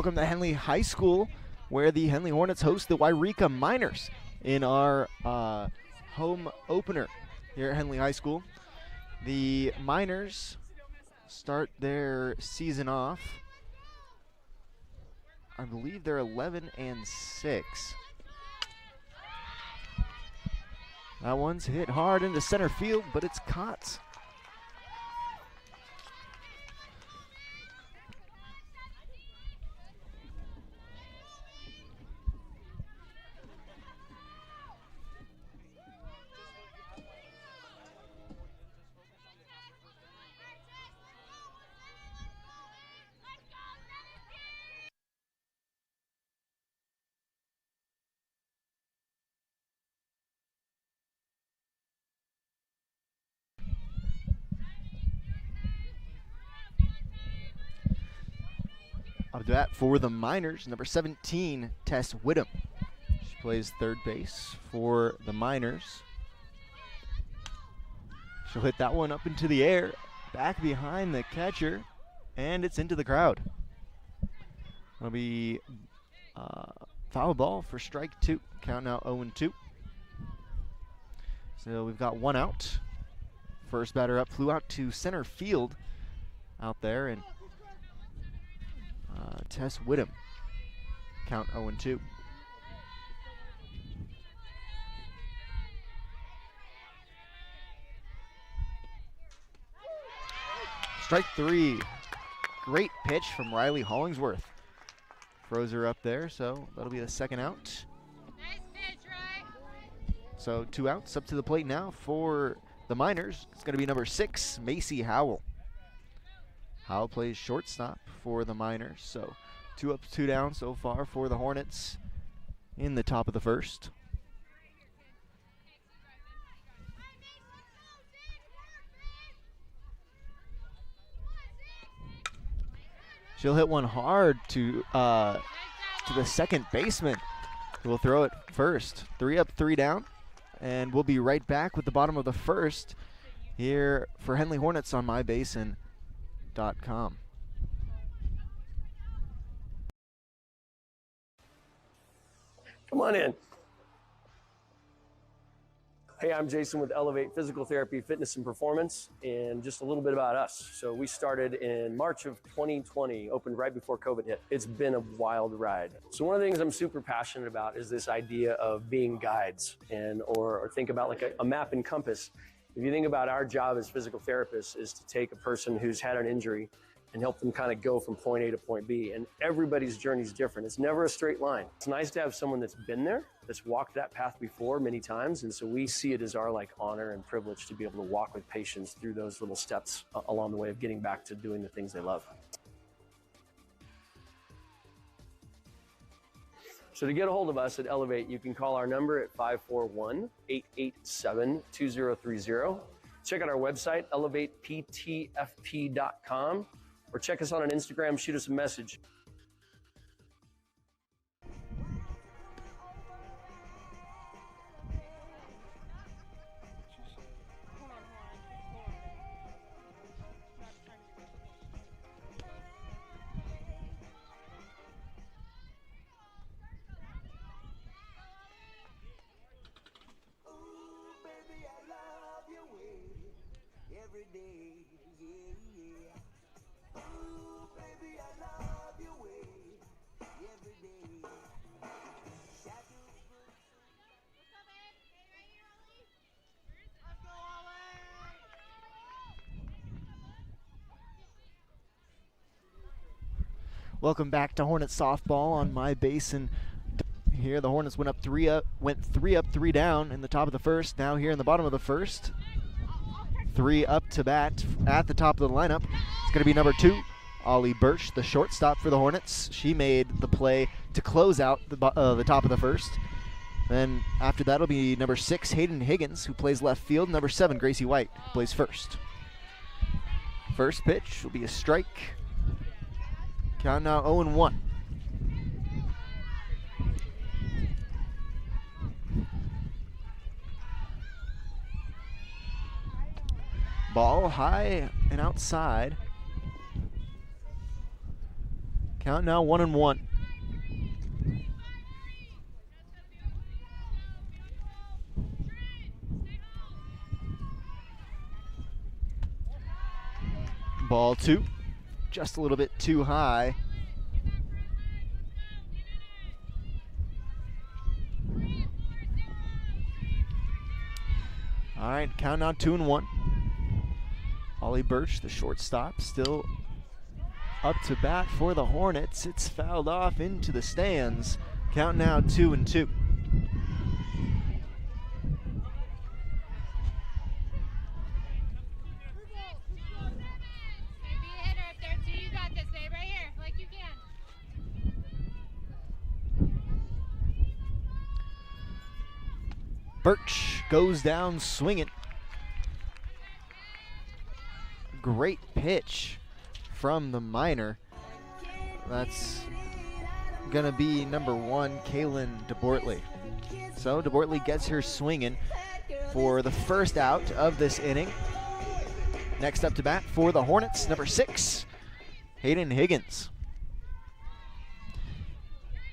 Welcome to Henley High School, where the Henley Hornets host the Yreka Miners in our home opener here at Henley High School. The Miners start their season off, I believe they're 11-6. That one's hit hard into center field, but it's caught. Up to bat for the Miners, number 17, Tess Whittem. She plays third base for the Miners. She'll hit that one up into the air, back behind the catcher, and it's into the crowd. It'll be foul ball for strike two. Count now 0-2. So we've got one out. First batter up flew out to center field out there, and Tess Whittem, count 0-2. Strike three. Great pitch from Riley Hollingsworth. Froze her up there, so that'll be the second out. Nice pitch, Ray. So 2 outs. Up to the plate now for the Miners. It's going to be number 6, Macy Howell. Howell plays shortstop for the Miners, so 2 up, 2 down so far for the Hornets in the top of the first. She'll hit one hard to the second baseman, who will throw it first. 3 up, 3 down, and we'll be right back with the bottom of the first here for Henley Hornets on MyBasin.com. Come on in. Hey, I'm Jason with Elevate Physical Therapy, Fitness and Performance, and just a little bit about us. So we started in March of 2020, opened right before COVID hit. It's been a wild ride. So one of the things I'm super passionate about is this idea of being guides, and or think about like a map and compass. If you think about our job as physical therapists is to take a person who's had an injury and help them kind of go from point A to point B. And everybody's journey is different. It's never a straight line. It's nice to have someone that's been there, that's walked that path before many times. And so we see it as our honor and privilege to be able to walk with patients through those little steps along the way of getting back to doing the things they love. So to get a hold of us at Elevate, you can call our number at 541-887-2030. Check out our website, elevateptfp.com. Or check us out on Instagram, shoot us a message. Welcome back to Hornets softball on MyBasin. Here the Hornets went 3 up, 3 down in the top of the first. Now here in the bottom of the first, 3 up to bat at the top of the lineup. It's going to be number 2, Ollie Birch, the shortstop for the Hornets. She made the play to close out the top of the first. Then after that, it'll be number 6, Hayden Higgins, who plays left field. Number 7, Gracie White, who plays first. First pitch will be a strike. Count now 0-1. Ball high and outside. Count now 1-1. Ball 2, just a little bit too high. All right, count now 2-1. Ollie Birch, the shortstop, still up to bat for the Hornets. It's fouled off into the stands. Count now 2-2. Birch goes down swinging. Great pitch from the minor. That's gonna be number 1, Kaylin DeBortley. So DeBortley gets her swinging for the first out of this inning. Next up to bat for the Hornets, number 6, Hayden Higgins.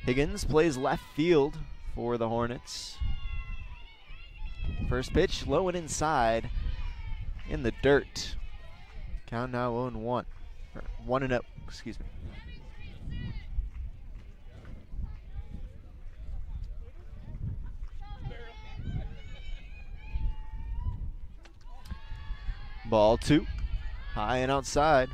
Higgins plays left field for the Hornets. First pitch, low and inside in the dirt. Count now 0-1. 1-0, excuse me. Ball 2, high and outside.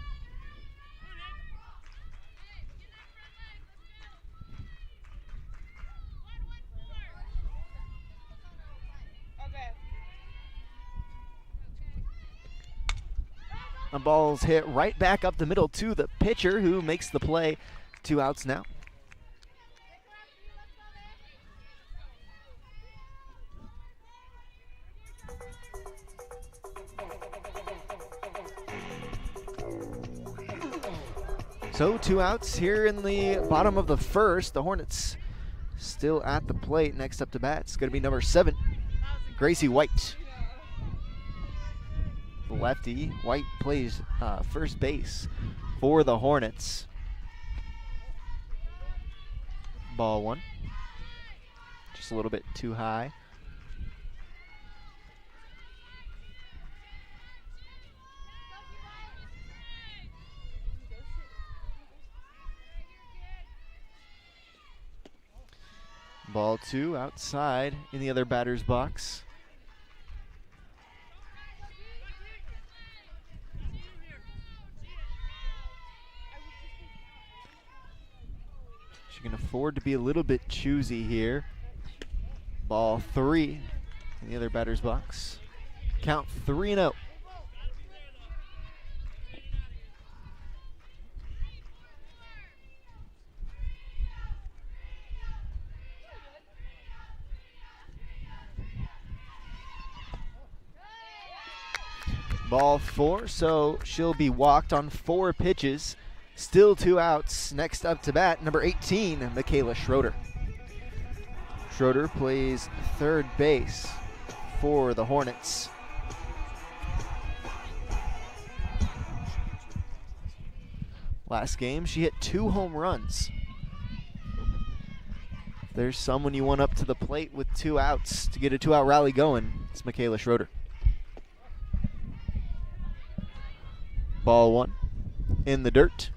The ball's hit right back up the middle to the pitcher, who makes the play. 2 outs now. So 2 outs here in the bottom of the first. The Hornets still at the plate. Next up to bat, it's going to be number 7, Gracie White. Lefty. White plays first base for the Hornets. Ball 1. Just a little bit too high. Ball 2 outside in the other batter's box. She can afford to be a little bit choosy here. Ball 3 in the other batter's box. Count 3-0. Ball 4, so she'll be walked on 4 pitches. Still 2 outs. Next up to bat, number 18, Michaela Schroeder. Schroeder plays third base for the Hornets. Last game, she hit 2 home runs. If there's someone you want up to the plate with 2 outs to get a 2-out rally going, it's Michaela Schroeder. Ball 1 in the dirt.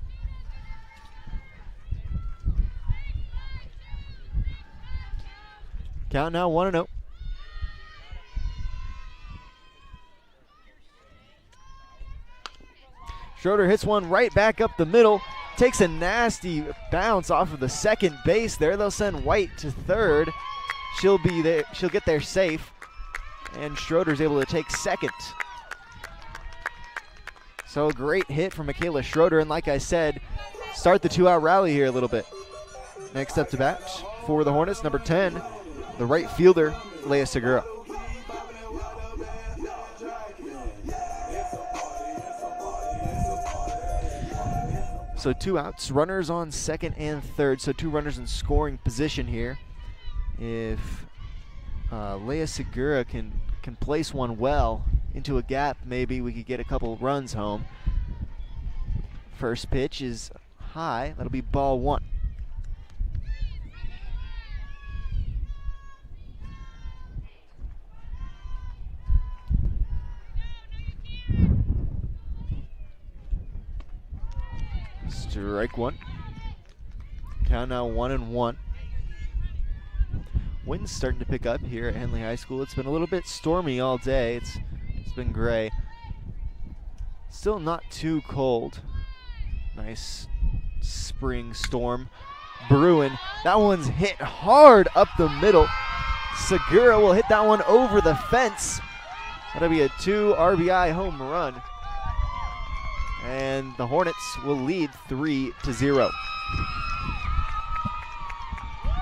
Count now 1-0. Schroeder hits one right back up the middle. Takes a nasty bounce off of the second base there. They'll send White to third. She'll be there. She'll get there safe. And Schroeder's able to take second. So a great hit from Michaela Schroeder, and like I said, start the 2-out rally here a little bit. Next up to bat for the Hornets, number 10, the right fielder, Leia Segura. So 2 outs, runners on second and third, so 2 runners in scoring position here. If Leia Segura can place one well into a gap, maybe we could get a couple runs home. First pitch is high. That'll be ball 1. Strike 1. Count now 1-1. Wind's starting to pick up here at Henley High School. It's been a little bit stormy all day. It's been gray. Still not too cold. Nice spring storm brewing. That one's hit hard up the middle. Segura will hit that one over the fence. That'll be a 2 RBI home run. And the Hornets will lead 3-0.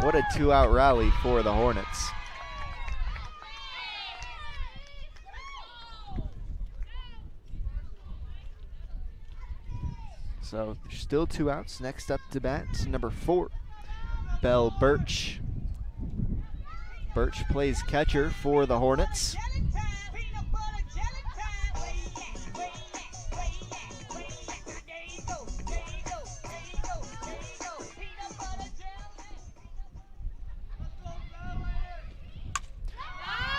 What a 2-out rally for the Hornets. So still 2 outs. Next up to bat, number 4, Bell Birch. Birch plays catcher for the Hornets.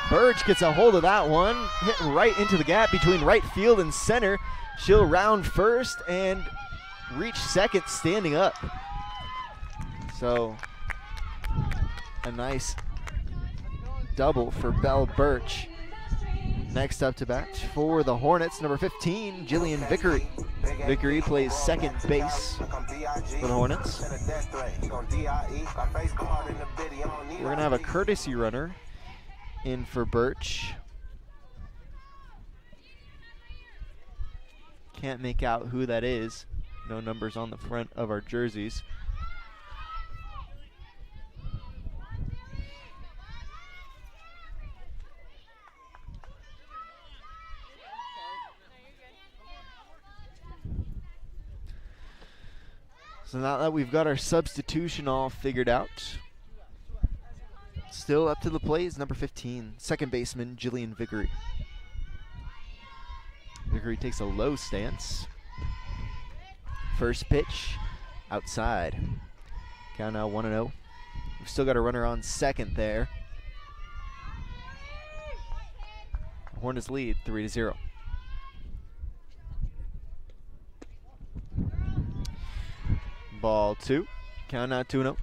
Birch gets a hold of that one, hit right into the gap between right field and center. She'll round first and reach second standing up. So a nice double for Bell Birch. Next up to bat for the Hornets, number 15, Jillian Vickery. Vickery plays second base for the Hornets. We're going to have a courtesy runner in for Birch. Can't make out who that is. No numbers on the front of our jerseys. So now that we've got our substitution all figured out, still up to the plate is number 15, second baseman Jillian Vickery. Vickery takes a low stance. First pitch, outside. Count now 1-0. We've still got a runner on second there. Hornets lead 3-0. Ball 2. Count now 2-0.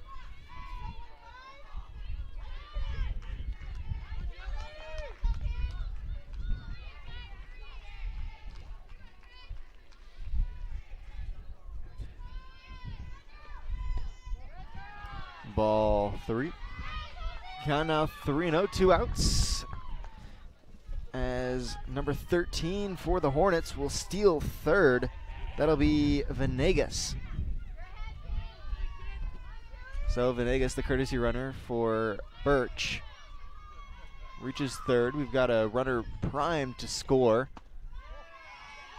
Ball 3. Count now 3-0, 2 outs. As number 13 for the Hornets will steal third. That'll be Venegas. So Venegas, the courtesy runner for Birch, reaches third. We've got a runner primed to score.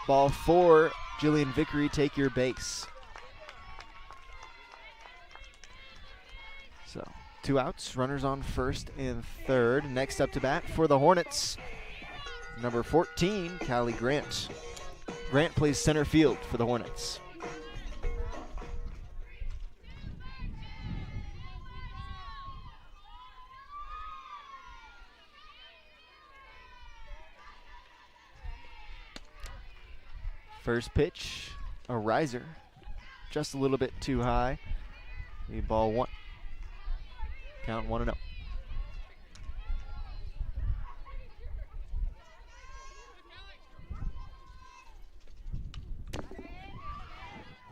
Ball 4, Jillian Vickery, take your base. So 2 outs, runners on first and third. Next up to bat for the Hornets, number 14, Callie Grant. Grant plays center field for the Hornets. First pitch, a riser, just a little bit too high. Ball 1. Count 1-0.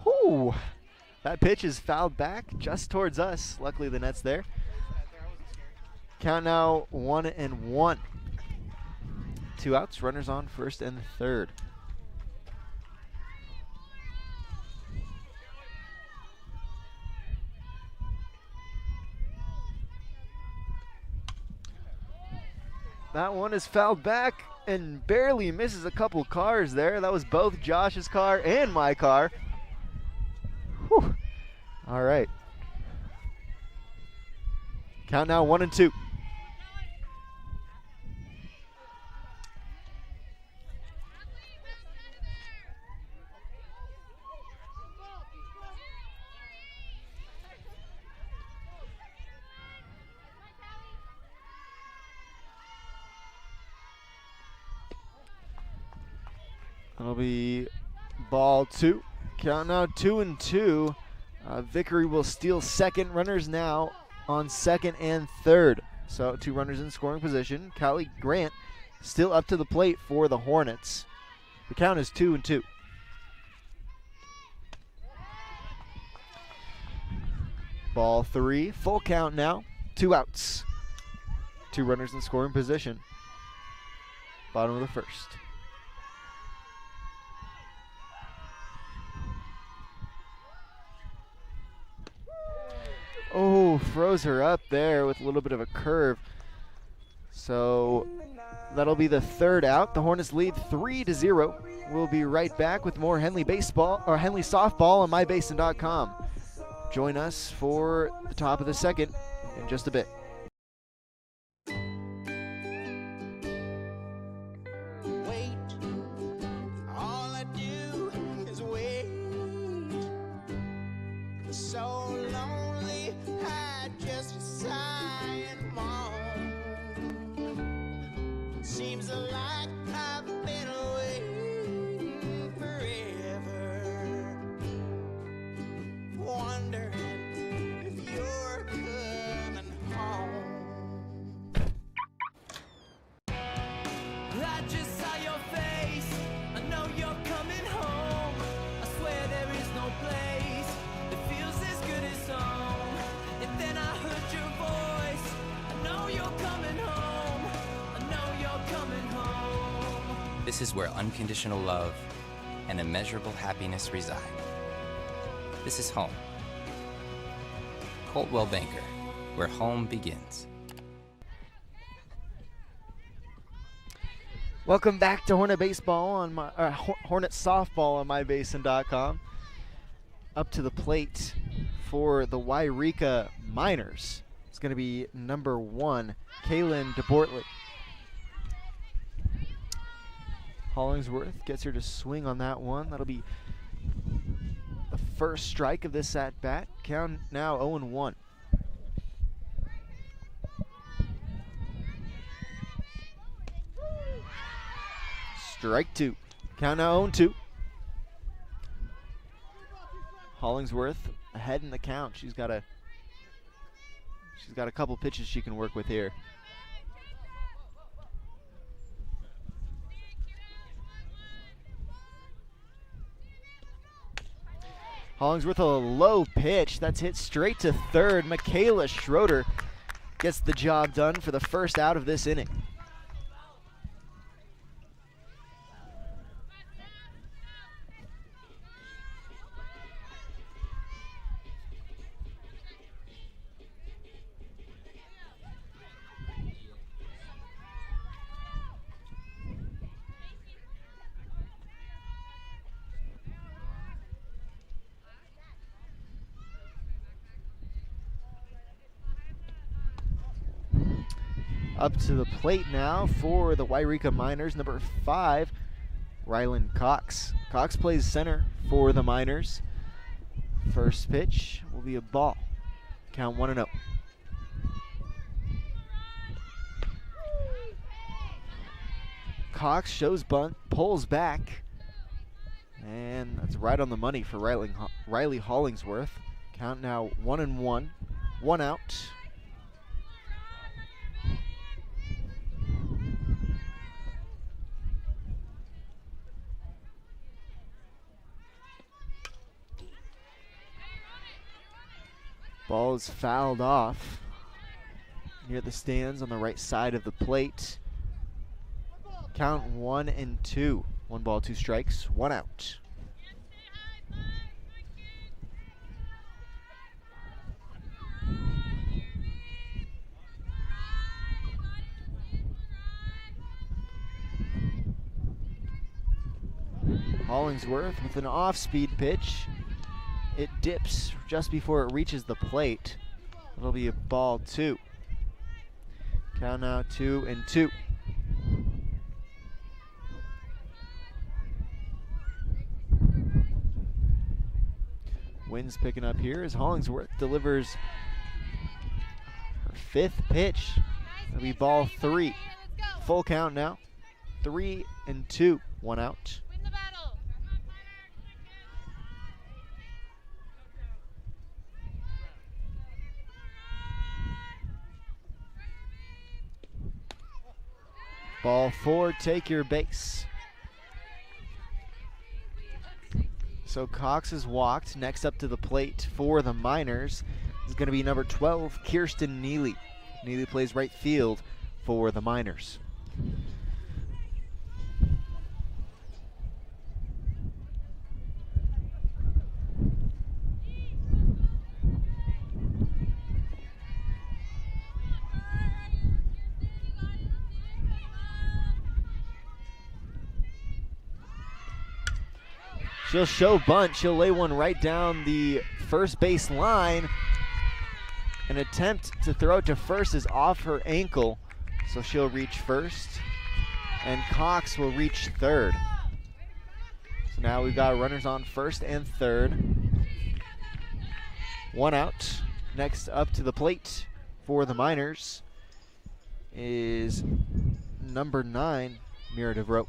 Whoo! That pitch is fouled back just towards us. Luckily the net's there. Count now 1-1. 2 outs, runners on first and third. That one is fouled back and barely misses a couple cars there. That was both Josh's car and my car. Whew. All right. Count now 1-2. That'll be ball 2. Count now 2-2. Vickery will steal second. Runners now on second and third. So 2 runners in scoring position. Callie Grant still up to the plate for the Hornets. The count is 2-2. Ball 3, full count now, 2 outs. 2 runners in scoring position. Bottom of the first. Oh, froze her up there with a little bit of a curve. So that'll be the 3rd out. The Hornets lead 3-0. We'll be right back with more Henley baseball or Henley softball on mybasin.com. Join us for the top of the second in just a bit. This is where unconditional love and immeasurable happiness reside. This is home. Coldwell Banker, where home begins. Welcome back to Hornet baseball on my Hornet softball on mybasin.com. Up to the plate for the Yreka Miners. It's going to be number 1, Kaylin DeBortley. Hollingsworth gets her to swing on that one. That'll be the first strike of this at bat. Count now 0-1. Strike 2. Count now 0-2. Hollingsworth ahead in the count. She's got a couple pitches she can work with here. Hollingsworth a low pitch. That's hit straight to third. Michaela Schroeder gets the job done for the first out of this inning. Up to the plate now for the Yreka Miners, number 5, Rylan Cox. Cox plays center for the Miners. First pitch will be a ball. Count 1-0. Cox shows bunt, pulls back, and that's right on the money for Riley Hollingsworth. Count now 1-1, 1 out. Ball is fouled off near the stands on the right side of the plate. Count 1-2. 1 ball, 2 strikes, 1 out. Hollingsworth with an off-speed pitch. It dips just before it reaches the plate. It'll be a ball 2. Count now 2-2. Wind's picking up here as Hollingsworth delivers her 5th pitch. It'll be ball 3. Full count now. 3-2. 1 out. Win the battle. Ball 4, take your base. So Cox is walked. Next up to the plate for the Miners is going to be number 12, Kirsten Neely. Neely plays right field for the Miners. She'll show bunt. She'll lay one right down the first base line. An attempt to throw it to first is off her ankle, so she'll reach first, and Cox will reach third. So now we've got runners on first and third. One out. Next up to the plate for the Miners is number 9, Mira DeVroe.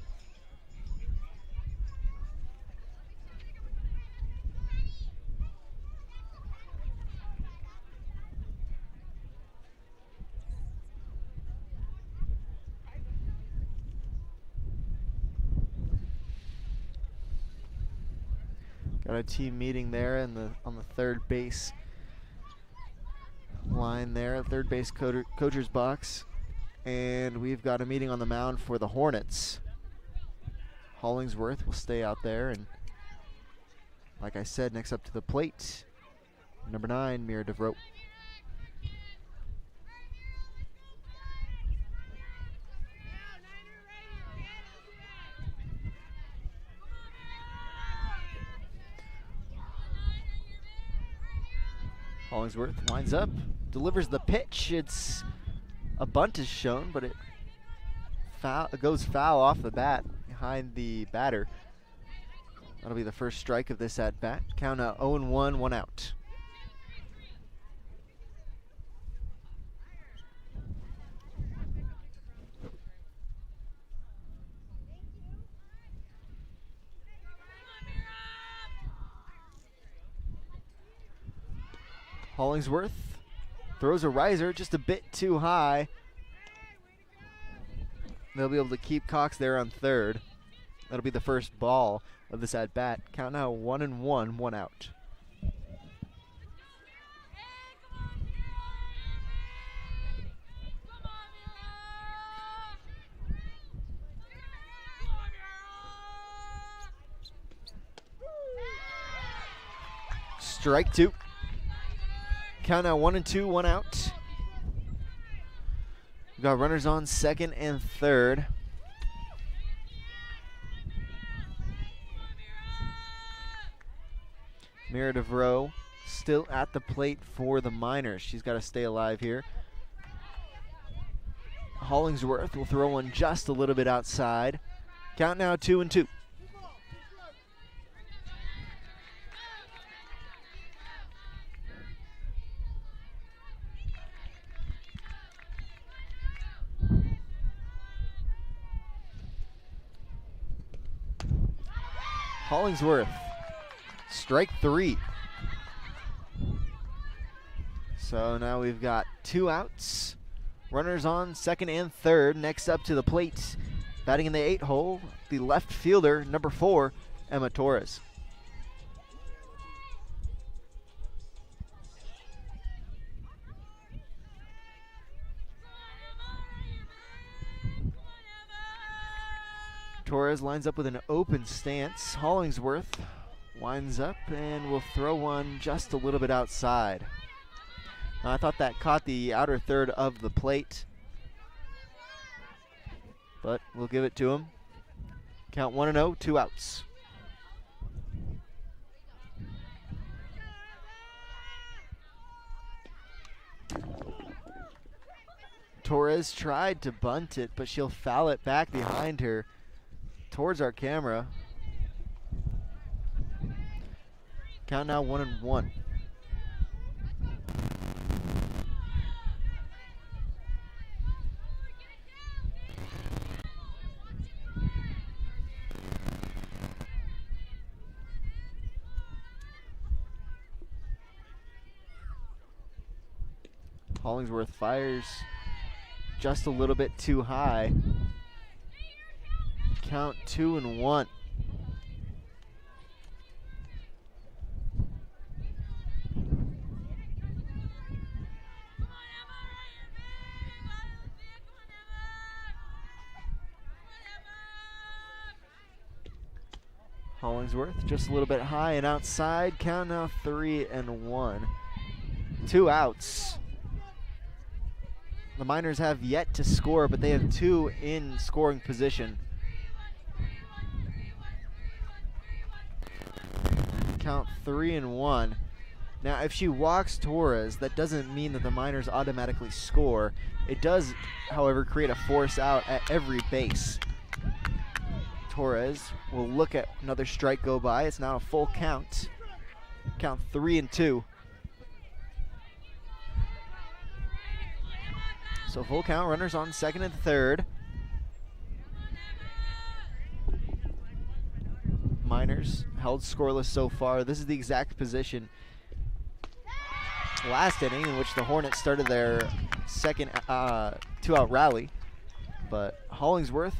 Got a team meeting there on the third base line there, third base coacher's box. And we've got a meeting on the mound for the Hornets. Hollingsworth will stay out there, and like I said, next up to the plate, number 9, Mira DeVroe. Hollingsworth winds up, delivers the pitch. It's a bunt is shown, but it goes foul off the bat behind the batter. That'll be the first strike of this at bat. Count out 0-1, 1 out. Hollingsworth throws a riser just a bit too high. They'll be able to keep Cox there on third. That'll be the first ball of this at bat. Count now 1-1, 1 out. Strike 2. Count now 1-2, 1 out. We've got runners on second and third. Mira DeVroe still at the plate for the Miners. She's got to stay alive here. Hollingsworth will throw one just a little bit outside. Count now 2-2. Hollingsworth, strike 3. So now we've got 2 outs. Runners on second and third. Next up to the plate, batting in the 8 hole, the left fielder, number 4, Emma Torres. Torres lines up with an open stance. Hollingsworth winds up and will throw one just a little bit outside. Now, I thought that caught the outer third of the plate, but we'll give it to him. Count 1-0, 2 outs. Torres tried to bunt it, but she'll foul it back behind her towards our camera. Count now 1-1. Hollingsworth fires just a little bit too high. Count 2-1. Hollingsworth just a little bit high and outside. Count now 3-1. 2 outs. The Miners have yet to score, but they have 2 in scoring position. Count 3-1. Now, if she walks Torres, that doesn't mean that the Miners automatically score. It does, however, create a force out at every base. Torres will look at another strike go by. It's now a full count. Count 3-2. So full count, runners on second and third. Miners held scoreless so far. This is the exact position last inning in which the Hornets started their second 2-out rally. But Hollingsworth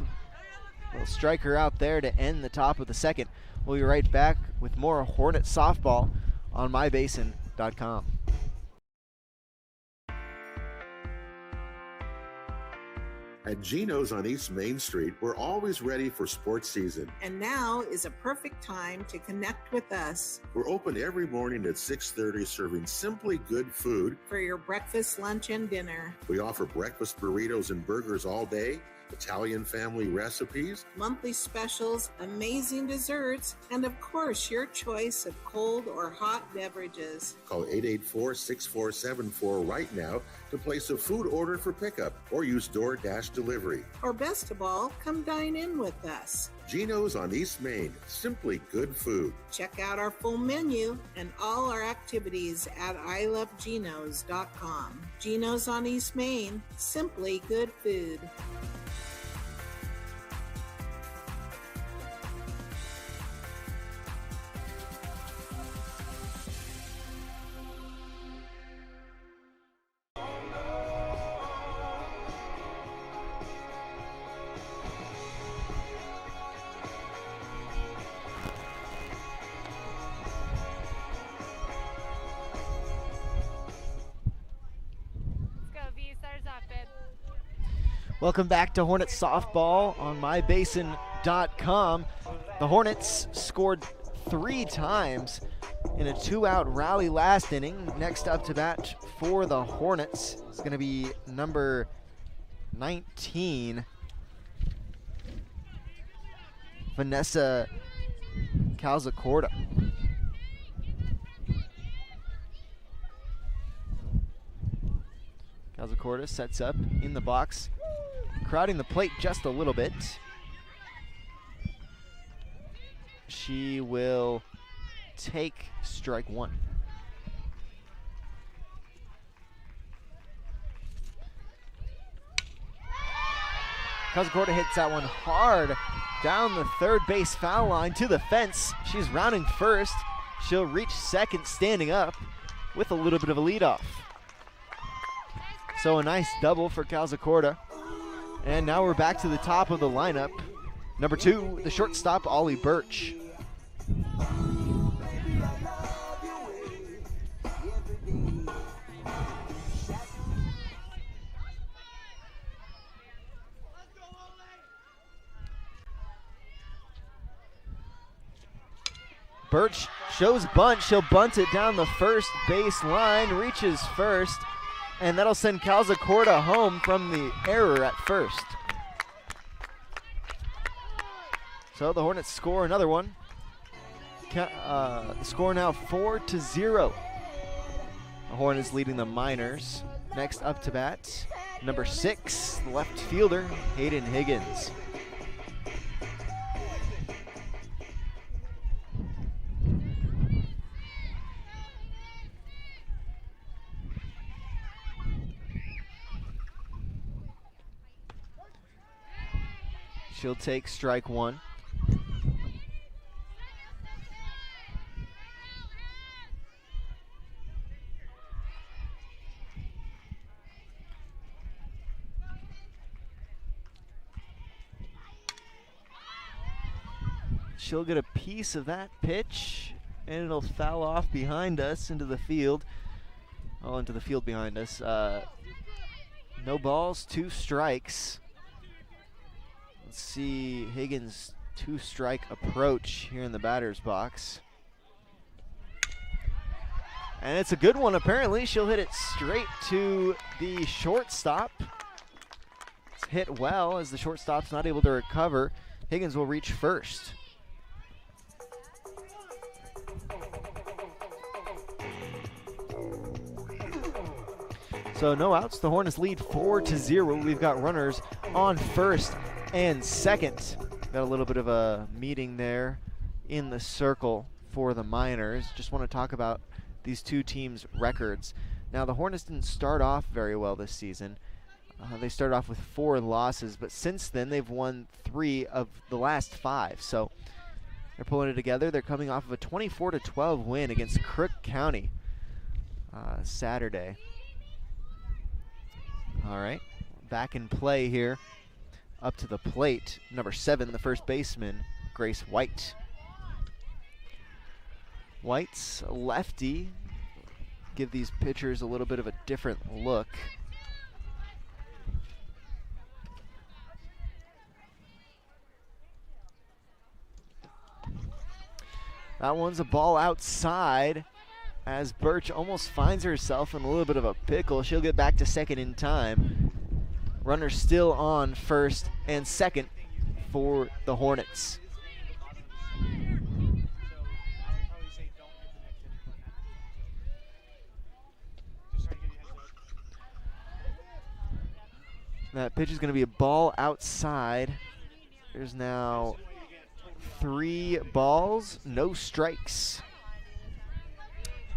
will strike her out there to end the top of the second. We'll be right back with more Hornet softball on mybasin.com. At Geno's on East Main Street, we're always ready for sports season. And now is a perfect time to connect with us. We're open every morning at 6:30, serving simply good food For your breakfast, lunch, and dinner. We offer breakfast burritos and burgers all day, Italian family recipes, Monthly specials, amazing desserts, and of course, your choice of cold or hot beverages. Call 884-6474 right now to place a food order for pickup or use DoorDash delivery. Or best of all, come dine in with us. Geno's on East Main, simply good food. Check out our full menu and all our activities at ilovegenos.com. Geno's on East Main, simply good food. Welcome back to Hornets softball on mybasin.com. The Hornets scored 3 times in a 2-out rally last inning. Next up to bat for the Hornets is going to be number 19, Vanessa Calzacorda. Calzacorda sets up in the box, crowding the plate just a little bit. She will take strike 1. Calzacorda hits that one hard down the third base foul line to the fence. She's rounding first. She'll reach second standing up with a little bit of a leadoff. So a nice double for Calzacorda. And now we're back to the top of the lineup. Number 2, the shortstop, Ollie Birch. Birch shows bunt. She'll bunt it down the first base line, reaches first, and that'll send Calzacorda home from the error at first. So the Hornets score another one. The score now 4-0. The Hornets leading the Miners. Next up to bat, number 6, left fielder, Hayden Higgins. She'll take strike 1. she'll get a piece of that pitch, and it'll foul off behind us into the field. Oh, into the field behind us. No balls, 2 strikes. Let's see Higgins' 2-strike approach here in the batter's box. And it's a good one, apparently. She'll hit it straight to the shortstop. It's hit well as the shortstop's not able to recover. Higgins will reach first. So no outs. The Hornets lead 4-0. We've got runners on first and second. Got a little bit of a meeting there in the circle for the Miners. Just want to talk about these two teams' records. Now, the Hornets didn't start off very well this season. They started off with 4 losses, but since then they've won 3 of the last 5. So they're pulling it together. They're coming off of a 24-12 win against Crook County Saturday. All right, back in play here. Up to the plate, number 7, the first baseman, Grace White. White's lefty. Give these pitchers a little bit of a different look. That one's a ball outside as Birch almost finds herself in a little bit of a pickle. She'll get back to second in time. Runner still on first and second for the Hornets. That pitch is going to be a ball outside. There's now 3 balls, no strikes.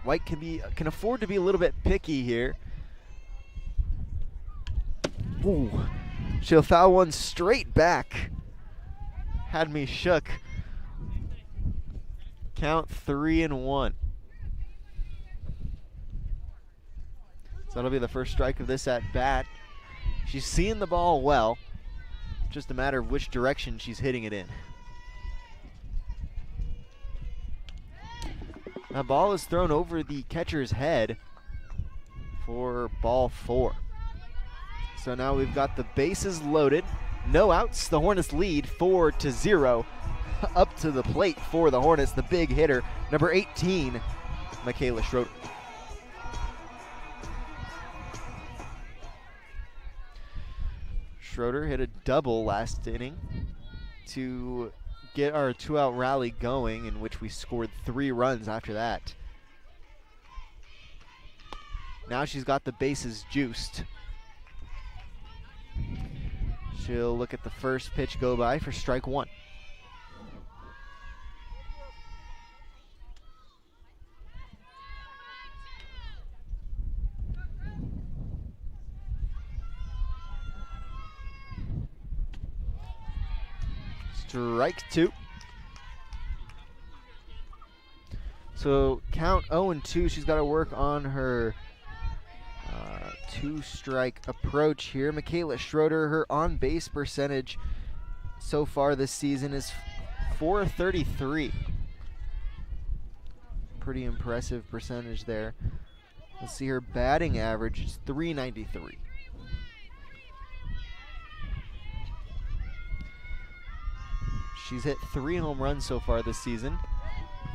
White can afford to be a little bit picky here. Ooh, she'll foul one straight back. Had me shook. Count 3-1. So that'll be the first strike of this at bat. She's seeing the ball well. Just a matter of which direction she's hitting it in. That ball is thrown over the catcher's head for ball 4. So now we've got the bases loaded. No outs. The Hornets lead 4-0. Up to the plate for the Hornets, the big hitter, number 18, Michaela Schroeder. Schroeder hit a double last inning to get our 2-out rally going, in which we scored 3 runs after that. Now she's got the bases juiced. She'll look at the first pitch go by for strike 1. Strike 2. So count 0-2. She's got to work on her 2-strike approach here. Michaela Schroeder, her on-base percentage so far this season is .433. Pretty impressive percentage there. Let's see, her batting average is .393. She's hit 3 home runs so far this season.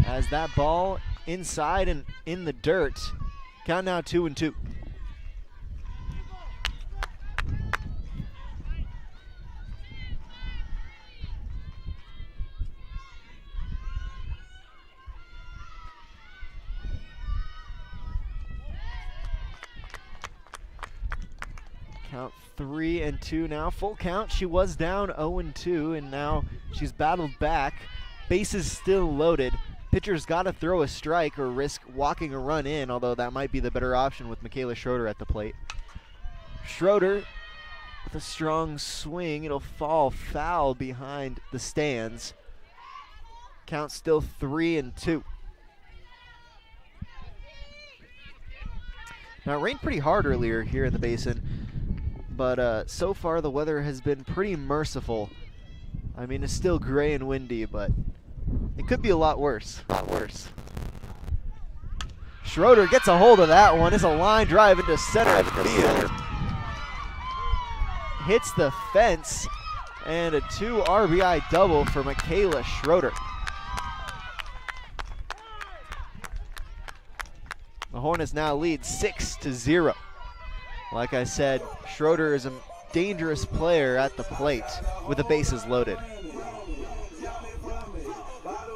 As that ball inside and in the dirt. Count now 2-2. Count 3-2 now. Full count. She was down 0-2, and now she's battled back. Bases still loaded. Pitcher's got to throw a strike or risk walking a run in, although that might be the better option with Michaela Schroeder at the plate. Schroeder with a strong swing. It'll fall foul behind the stands. Count still 3-2. Now, it rained pretty hard earlier here in the basin, but so far the weather has been pretty merciful. I mean, it's still gray and windy, but It could be a lot worse. Schroeder gets a hold of that one. It's a line drive into center field. Hits the fence, and a 2 RBI double for Michaela Schroeder. The Hornets now lead 6-0. Like I said, Schroeder is a dangerous player at the plate with the bases loaded.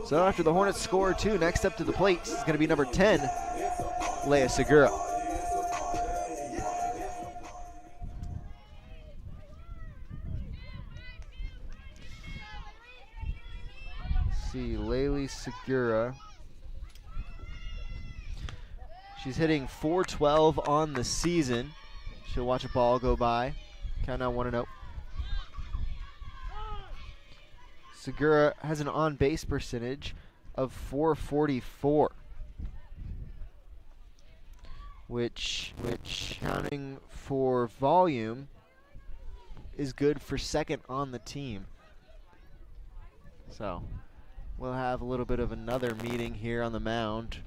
So after the Hornets score 2, next up to the plate is going to be number 10, Leia Segura. See, Leila Segura. She's hitting .412 on the season. She'll watch a ball go by. Countdown 1-0. Segura has an on-base percentage of .444, which counting for volume is good for second on the team. So we'll have a little bit of another meeting here on the mound.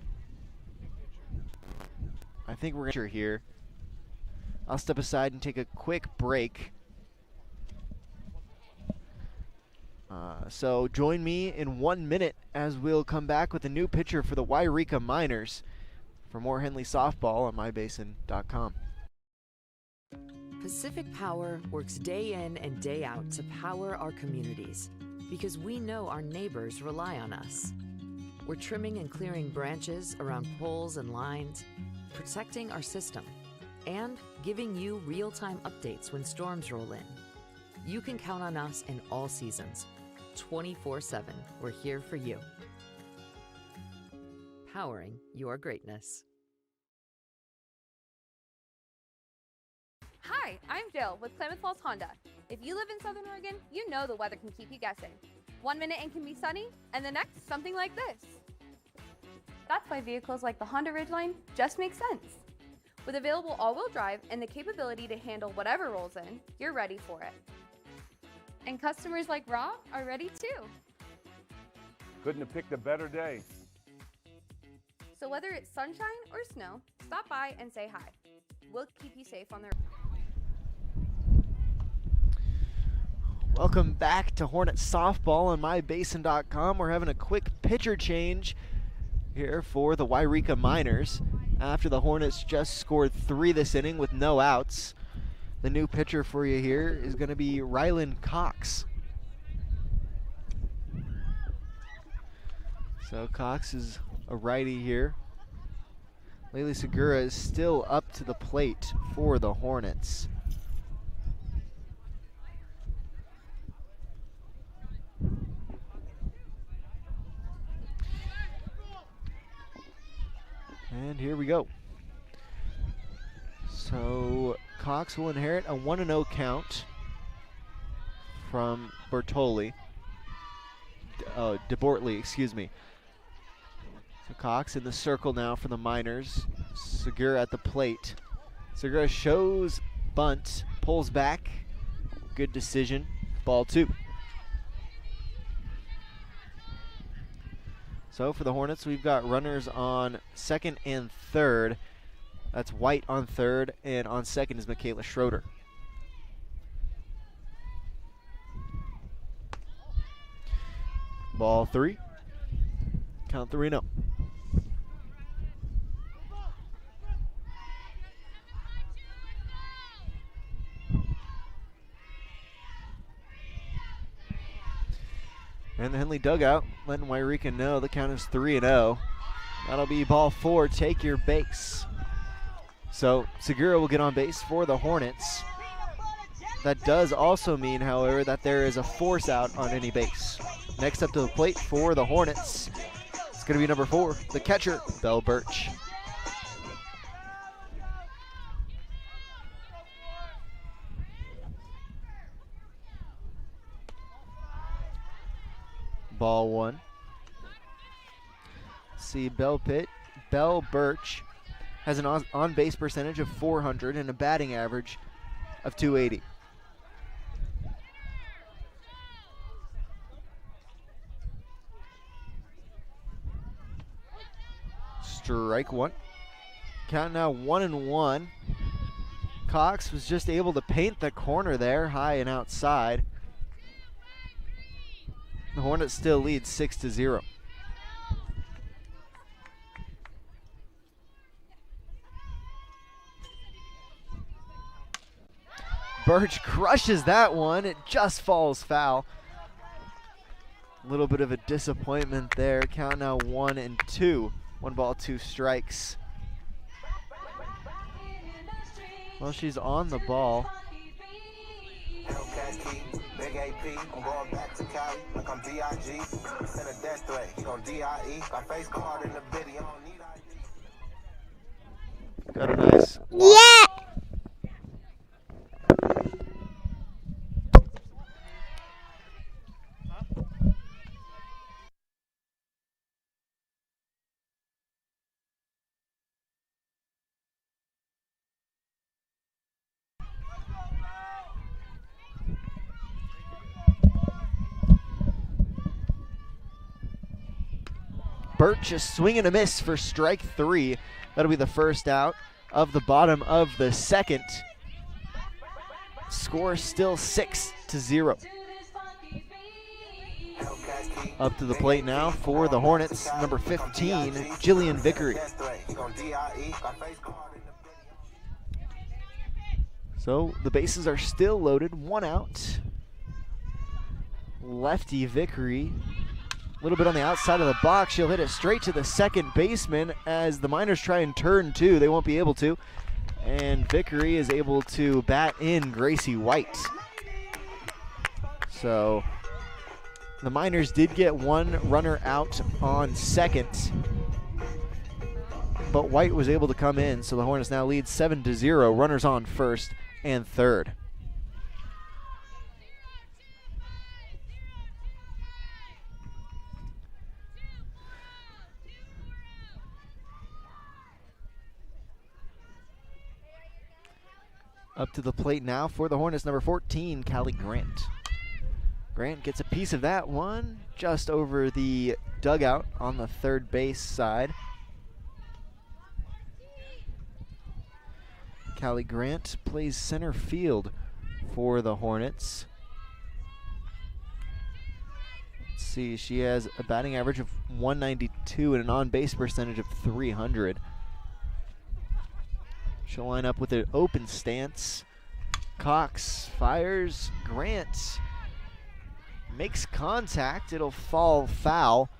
I think we're going to here. I'll step aside and take a quick break. So join me in 1 minute as we'll come back with a new pitcher for the Yreka Miners. For more Henley softball on mybasin.com. Pacific Power works day in and day out to power our communities because we know our neighbors rely on us. We're trimming and clearing branches around poles and lines, protecting our system, and giving you real-time updates when storms roll in. You can count on us in all seasons. 24/7, we're here for you. Powering your greatness. Hi, I'm Jill with Klamath Falls Honda. If you live in Southern Oregon, you know the weather can keep you guessing. 1 minute it can be sunny, and the next, something like this. That's why vehicles like the Honda Ridgeline just make sense. With available all-wheel drive and the capability to handle whatever rolls in, you're ready for it. And customers like Rob are ready too. Couldn't have picked a better day. So whether it's sunshine or snow, stop by and say hi. We'll keep you safe on the road. Welcome back to Hornets softball on mybasin.com. We're having a quick pitcher change here for the Yreka Miners after the Hornets just scored 3 this inning with no outs. The new pitcher for you here is going to be Rylan Cox. So Cox is a righty here. Leila Segura is still up to the plate for the Hornets. And here we go. So Cox will inherit a 1-0 count from DeBortoli, excuse me. So Cox in the circle now for the Miners. Segura at the plate. Segura shows bunt, pulls back. Good decision. Ball 2. So for the Hornets, we've got runners on second and third. That's White on third, and on second is Michaela Schroeder. Ball 3. Count 3-0. And the Henley dugout letting Yreka know the count is 3-0. That'll be ball 4, take your base. So Segura will get on base for the Hornets. That does also mean, however, that there is a force out on any base. Next up to the plate for the Hornets, it's going to be number 4, the catcher, Belle Birch. Ball 1. See, Belle Birch has an on-base percentage of .400 and a batting average of .280. Strike one. Count now 1-1. Cox was just able to paint the corner there, high and outside. The Hornets still lead 6-0. Birch crushes that one. It just falls foul. A little bit of a disappointment there. Count now 1-2. 1 ball, 2 strikes. Well, she's on the ball. Big AP, I'm going back to Cali, like I'm D.I.G. Send a death threat, he gon' D.I.E. Got face card in the video, don't need ID. Got a nice walk. Yeah! Birch a swing and a miss for strike 3. That'll be the first out of the bottom of the second. Score still 6-0. Up to the plate now for the Hornets, number 15, Jillian Vickery. So the bases are still loaded, 1 out. Lefty Vickery, a little bit on the outside of the box. She'll hit it straight to the second baseman as the Miners try and turn 2. They won't be able to. And Vickery is able to bat in Gracie White. So the Miners did get 1 runner out on second, but White was able to come in, so the Hornets now lead 7-0. Runners on first and third. Up to the plate now for the Hornets, number 14, Callie Grant. Grant gets a piece of that one just over the dugout on the third base side. Callie Grant plays center field for the Hornets. Let's see, she has a batting average of 192 and an on-base percentage of 300. She'll line up with an open stance. Cox fires. Grant makes contact. It'll fall foul.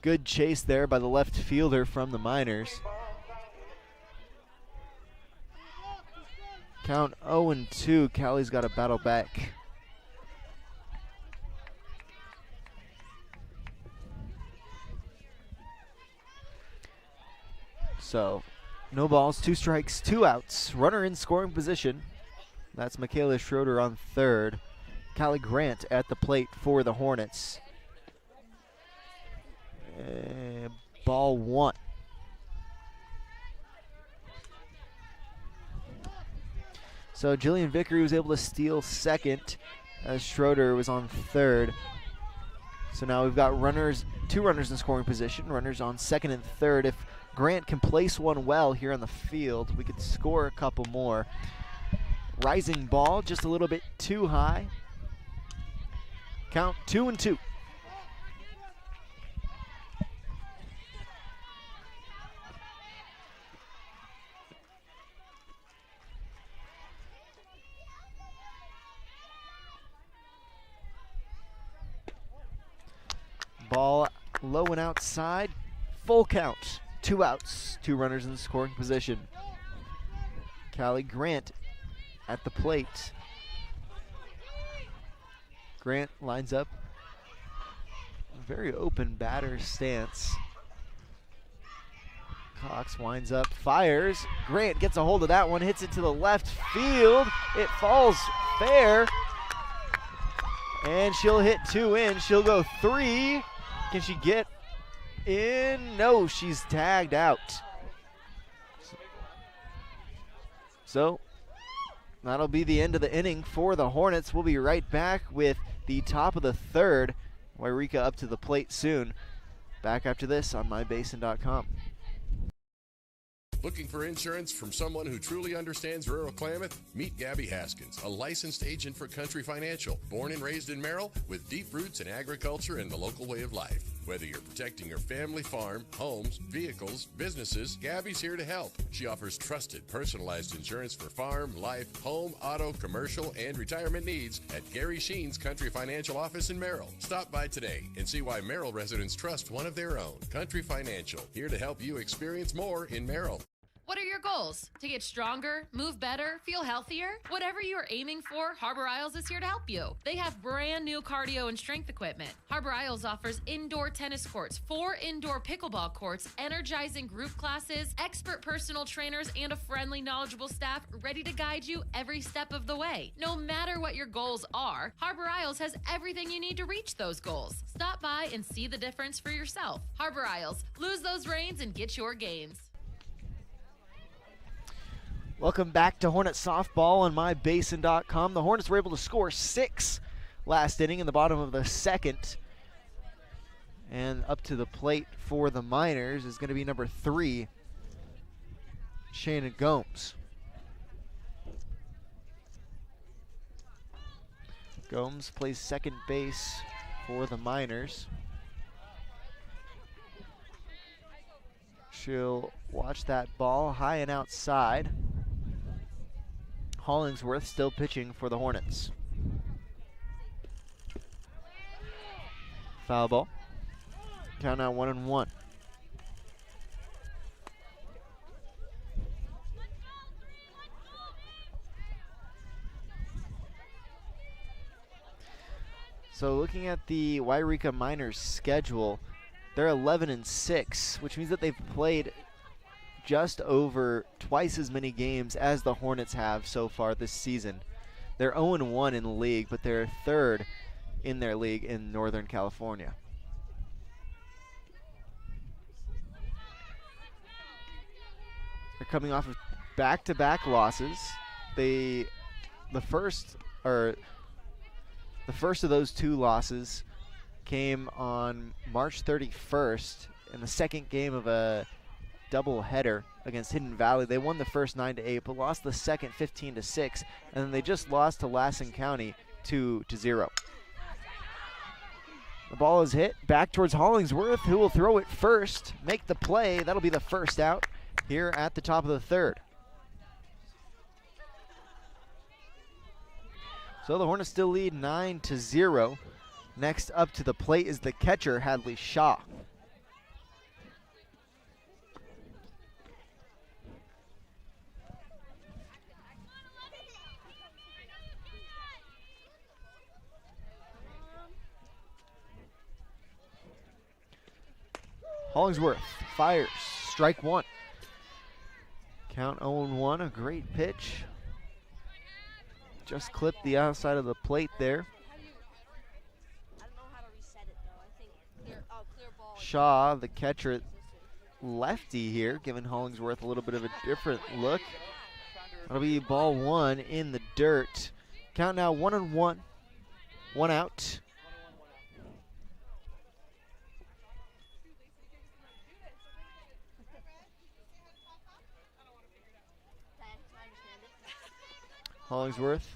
Good chase there by the left fielder from the Miners. Count 0-2. Callie's got to battle back. So, no balls, 2 strikes, 2 outs. Runner in scoring position. That's Michaela Schroeder on third. Callie Grant at the plate for the Hornets. Ball 1. So Jillian Vickery was able to steal second as Schroeder was on third. So now we've got 2 runners in scoring position, runners on second and third. If Grant can place one well here on the field, we could score a couple more. Rising ball, just a little bit too high. Count 2-2. Ball low and outside, full count. 2 outs, 2 runners in scoring position. Callie Grant at the plate. Grant lines up, a very open batter stance. Cox winds up, fires. Grant gets a hold of that one, hits it to the left field. It falls fair, and she'll hit 2 in. She'll go 3. Can she get in? No, she's tagged out. So that'll be the end of the inning for the Hornets. We'll be right back with the top of the third. Yreka up to the plate soon. Back after this on mybasin.com. Looking for insurance from someone who truly understands rural Klamath? Meet Gabby Haskins, a licensed agent for Country Financial, born and raised in Merrill, with deep roots in agriculture and the local way of life. Whether you're protecting your family farm, homes, vehicles, businesses, Gabby's here to help. She offers trusted, personalized insurance for farm, life, home, auto, commercial, and retirement needs at Gary Sheen's Country Financial office in Merrill. Stop by today and see why Merrill residents trust one of their own. Country Financial, here to help you experience more in Merrill. What are your goals? To get stronger, move better, feel healthier? Whatever you are aiming for, Harbor Isles is here to help you. They have brand new cardio and strength equipment. Harbor Isles offers indoor tennis courts, 4 indoor pickleball courts, energizing group classes, expert personal trainers, and a friendly, knowledgeable staff ready to guide you every step of the way. No matter what your goals are, Harbor Isles has everything you need to reach those goals. Stop by and see the difference for yourself. Harbor Isles, lose those reins and get your gains. Welcome back to Hornet softball on mybasin.com. The Hornets were able to score 6 last inning in the bottom of the second. And up to the plate for the Miners is going to be number 3, Shannon Gomes. Gomes plays second base for the Miners. She'll watch that ball high and outside. Hollingsworth still pitching for the Hornets. Foul ball. Count now 1-1. So looking at the Yreka Miners schedule, they're 11-6, which means that they've played just over twice as many games as the Hornets have so far this season. They're 0-1 in the league, but they're 3rd in their league in Northern California. They're coming off of back-to-back losses. The first of those 2 losses came on March 31st in the second game of a double header against Hidden Valley. They won the first 9-8, but lost the second 15-6, and then they just lost to Lassen County 2-0. The ball is hit back towards Hollingsworth, who will throw it first, make the play. That'll be the first out here at the top of the third. So the Hornets still lead 9-0. Next up to the plate is the catcher, Hadley Shaw. Hollingsworth fires, strike 1. Count 0-1, a great pitch. Just clipped the outside of the plate there. Shaw, the catcher, lefty here, giving Hollingsworth a little bit of a different look. That'll be ball 1 in the dirt. Count now 1-1, 1 out. Hollingsworth.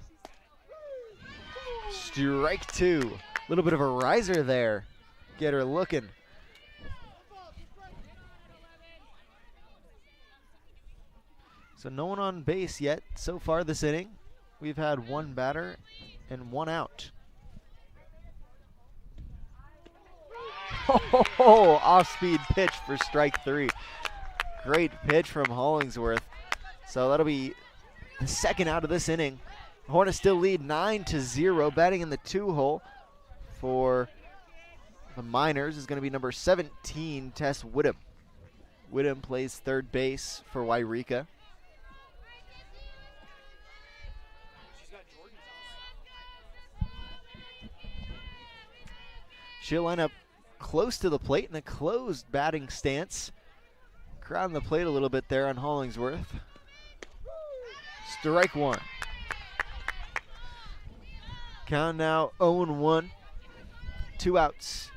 Strike 2. A little bit of a riser there. Get her looking. So no one on base yet so far this inning. We've had 1 batter and 1 out. Oh, off-speed pitch for strike 3. Great pitch from Hollingsworth. So that'll be the second out of this inning. The Hornets still lead 9-0. Batting in the 2-hole for the Miners is going to be number 17, Tess Whittem. Whittem plays third base for Yreka. She'll line up close to the plate in a closed batting stance. Crowding the plate a little bit there on Hollingsworth. Strike 1. Count now 0-1. 2 outs.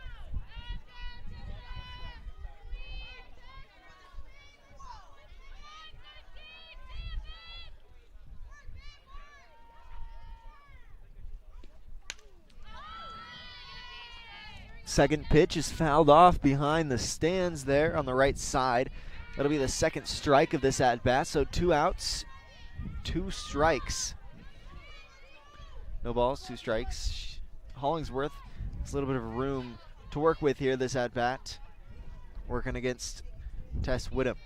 Second pitch is fouled off behind the stands there on the right side. That'll be the second strike of this at-bat, so 2 outs, 2 strikes. No balls, 2 strikes. Hollingsworth has a little bit of room to work with here this at-bat, working against Tess Whittam.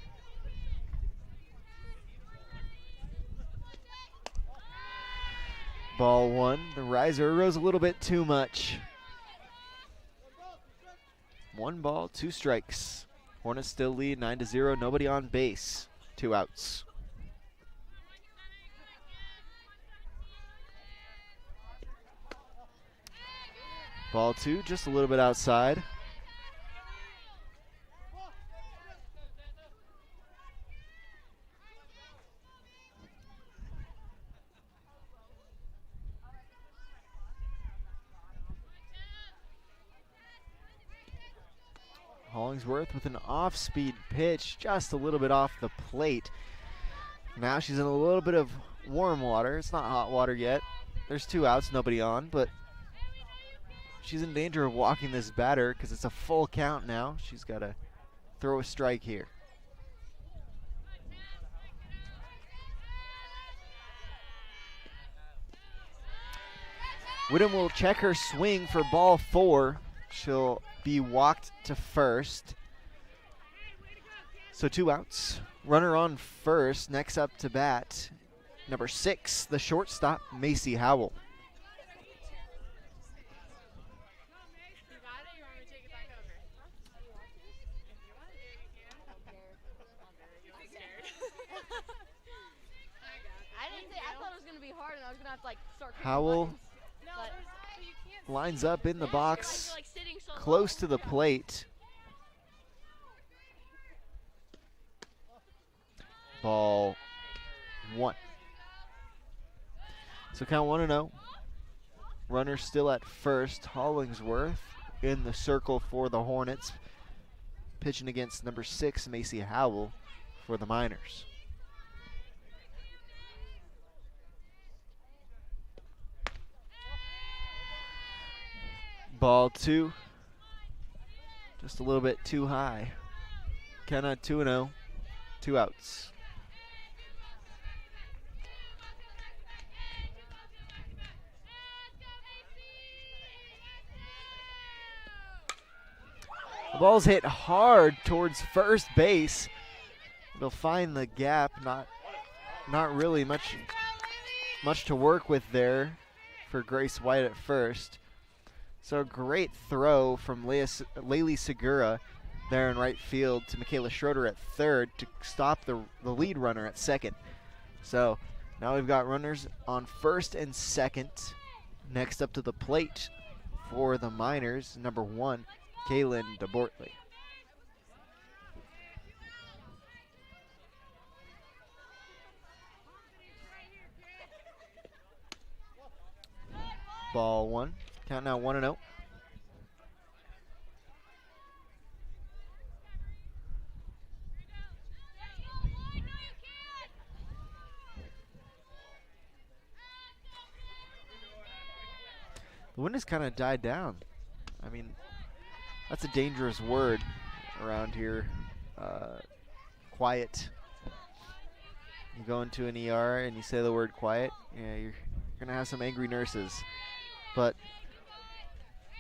Ball 1. The riser rose a little bit too much. 1 ball, 2 strikes. Hornets still lead 9-0. Nobody on base. 2 outs. Ball 2, just a little bit outside. Hollingsworth with an off-speed pitch, just a little bit off the plate. Now she's in a little bit of warm water. It's not hot water yet. There's 2 outs, nobody on, but she's in danger of walking this batter because it's a full count now. She's got to throw a strike here. Whittam will check her swing for ball 4. She'll be walked to first. So 2 outs. Runner on first. Next up to bat, number 6, the shortstop, Macy Howell. Howell lines up in the box, close to the plate. Ball 1. So count 1-0. Runner still at first. Hollingsworth in the circle for the Hornets, pitching against number 6, Macy Howell, for the Miners. Ball 2, just a little bit too high. Count on 2-0, 2 outs. The ball's hit hard towards first base. It'll find the gap. Not really much to work with there for Grace White at first. So a great throw from Laylee Segura there in right field to Michaela Schroeder at third to stop the lead runner at second. So now we've got runners on first and second. Next up to the plate for the Miners, number 1, Kaylin DeBortley. Ball 1. Count now 1-0. The wind has kind of died down. I mean, that's a dangerous word around here. Quiet. You go into an ER and you say the word quiet, yeah, you're going to have some angry nurses. But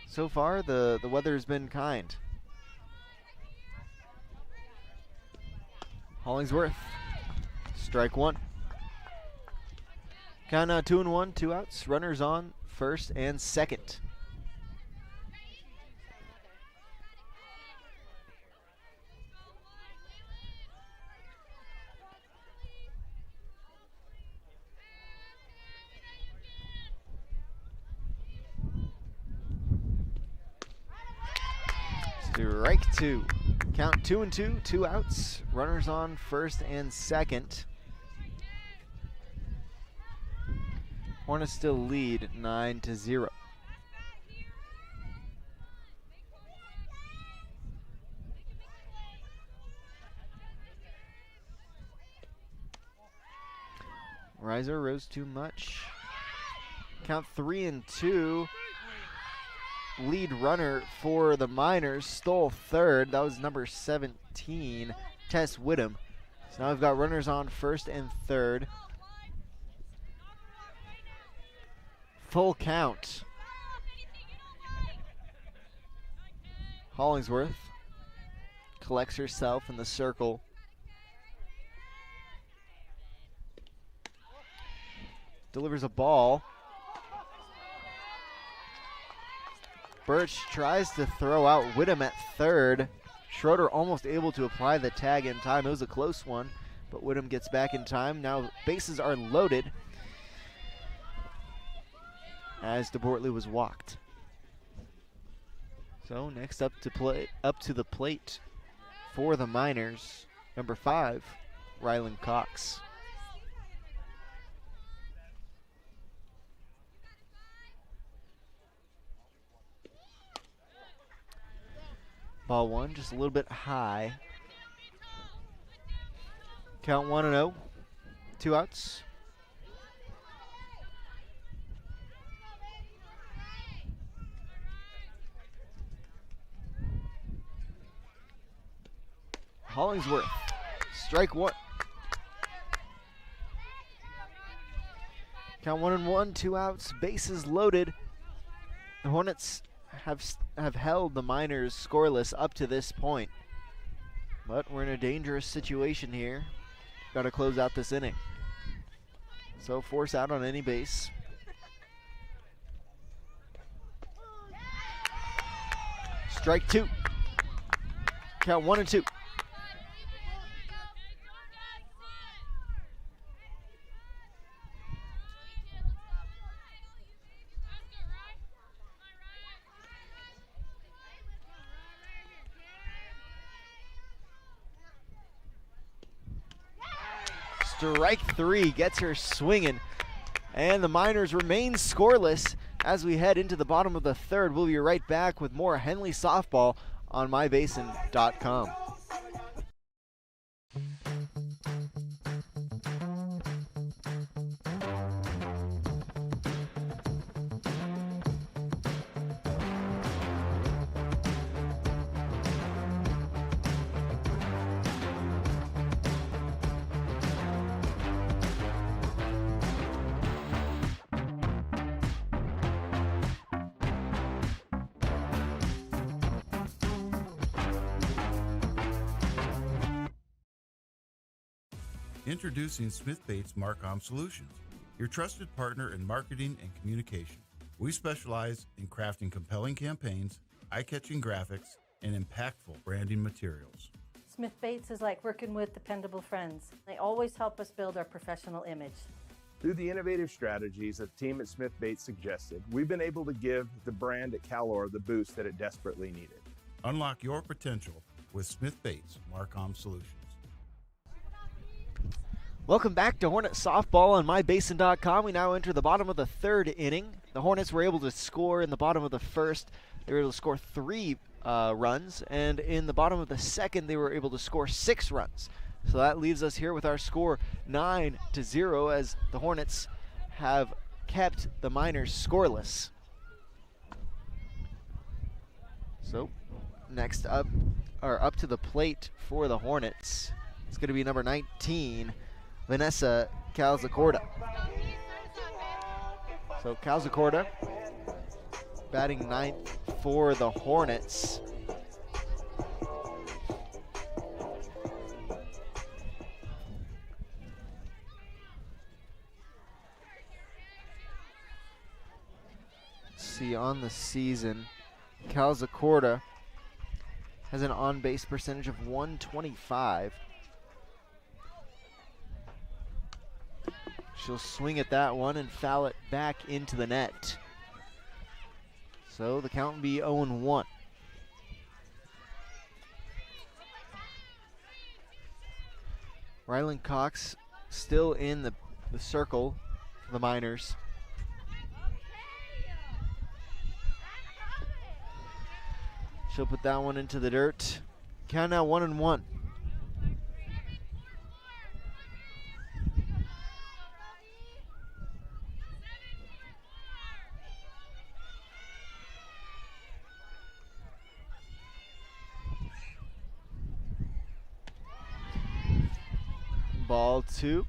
so far, the weather has been kind. Hollingsworth, strike 1. Count now 2-1, 2 outs. Runners on first and second. Strike 2. Count 2-2, 2 outs. Runners on first and second. Hornets still lead 9-0. Riser rose too much. Count 3-2. lead runner for the Miners stole third. That was number 17, Tess Whittem. So now we've got runners on first and third. Full count. Hollingsworth collects herself in the circle. Delivers a ball. Birch tries to throw out Whittem at third. Schroeder almost able to apply the tag in time. It was a close one, but Whittem gets back in time. Now bases are loaded as DeBortley was walked. So next up to the plate for the Miners, number 5, Rylan Cox. Ball one, just a little bit high. Count 1-0, 2 outs. Hollingsworth, strike one. Count 1-1, 2 outs, bases loaded. The Hornets have held the Miners scoreless up to this point, but we're in a dangerous situation here. Got to close out this inning. So force out on any base. Strike 2. Count 1-2. Strike 3 gets her swinging, and the Miners remain scoreless as we head into the bottom of the third. We'll be right back with more Henley softball on mybasin.com. Introducing Smith Bates Marcom Solutions, your trusted partner in marketing and communication. We specialize in crafting compelling campaigns, eye-catching graphics, and impactful branding materials. Smith Bates is like working with dependable friends. They always help us build our professional image. Through the innovative strategies that the team at Smith Bates suggested, we've been able to give the brand at Calor the boost that it desperately needed. Unlock your potential with Smith Bates Marcom Solutions. Welcome back to Hornet softball on mybasin.com. We now enter the bottom of the third inning. The Hornets were able to score in the bottom of the first. They were able to score 3 runs, and in the bottom of the second, they were able to score 6 runs. So that leaves us here with our score 9-0 as the Hornets have kept the Miners scoreless. So next up, or up to the plate for the Hornets, it's going to be number 19, Vanessa Calzacorda. So Calzacorda batting 9th for the Hornets. See, on the season, Calzacorda has an on-base percentage of 125. She'll swing at that one and foul it back into the net. So the count will be 0-1. Rylan Cox still in the circle for the Miners. She'll put that one into the dirt. Count now 1-1. Ball 2,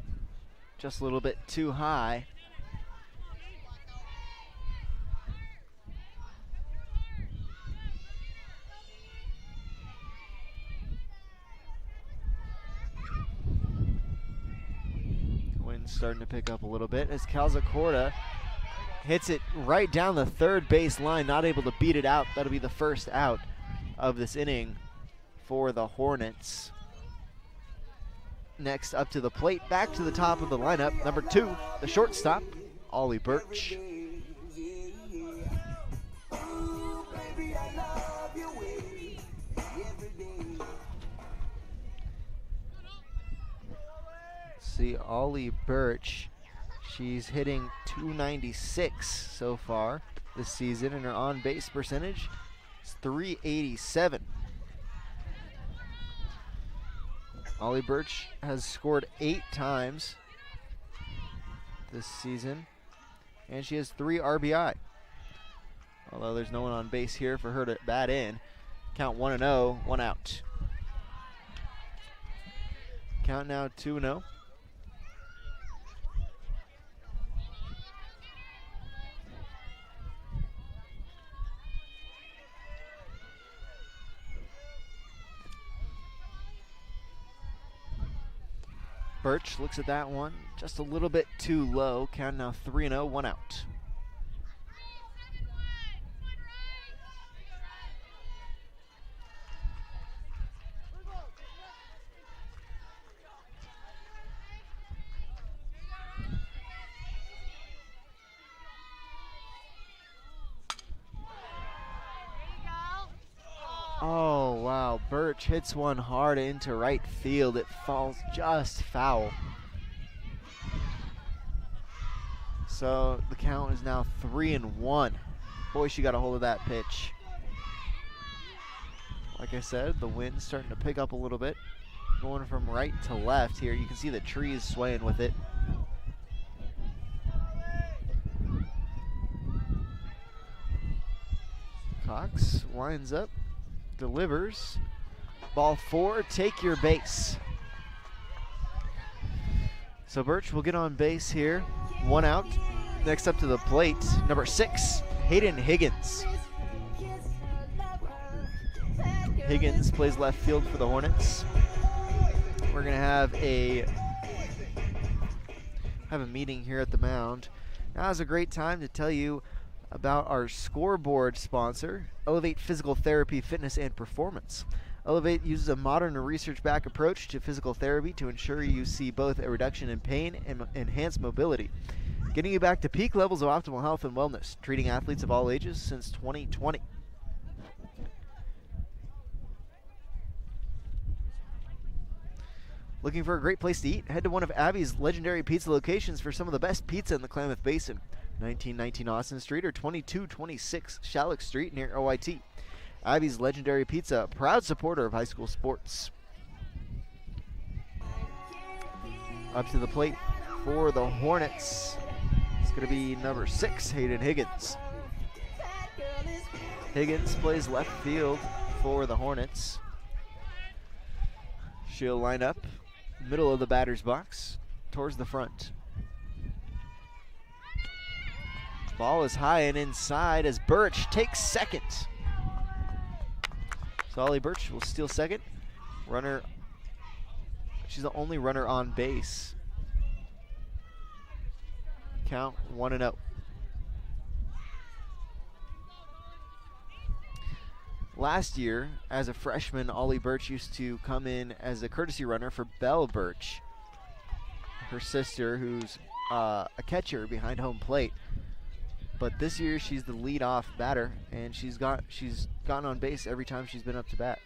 just a little bit too high. Wind's starting to pick up a little bit as Calzacorda hits it right down the third base line, not able to beat it out. That'll be the first out of this inning for the Hornets. Next up to the plate, back to the top of the lineup, number 2, the shortstop, Ollie Birch. See Ollie Birch, she's hitting .296 so far this season, and her on-base percentage is .387. Ollie Birch has scored 8 times this season, and she has 3 RBI. Although there's no one on base here for her to bat in. Count 1-0, 1 out. Count now 2-0. Birch looks at that one, just a little bit too low. Count now 3-0, 1 out. Oh, wow. Birch hits one hard into right field. It falls just foul. So the count is now 3-1. Boy, she got a hold of that pitch. Like I said, the wind's starting to pick up a little bit. Going from right to left here. You can see the trees swaying with it. Cox winds up, delivers. Ball 4, take your base. So Birch will get on base here. 1 out. Next up to the plate, number 6, Hayden Higgins. Higgins plays left field for the Hornets. We're gonna have a meeting here at the mound. Now is a great time to tell you about our scoreboard sponsor, Elevate Physical Therapy, Fitness, and Performance. Elevate uses a modern and research-backed approach to physical therapy to ensure you see both a reduction in pain and enhanced mobility, getting you back to peak levels of optimal health and wellness, treating athletes of all ages since 2020. Looking for a great place to eat? Head to one of Abby's legendary pizza locations for some of the best pizza in the Klamath Basin. 1919 Austin Street or 2226 Shalleck Street near OIT. Abby's Legendary Pizza, a proud supporter of high school sports. Up to the plate for the Hornets, it's going to be number 6, Hayden Higgins. Higgins plays left field for the Hornets. She'll line up middle of the batter's box towards the front. Ball is high and inside as Birch takes second. So Ollie Birch will steal second. Runner, she's the only runner on base. Count 1-0. Last year, as a freshman, Ollie Birch used to come in as a courtesy runner for Belle Birch, her sister, who's a catcher behind home plate. But this year she's the leadoff batter, and she's gotten on base every time she's been up to bat.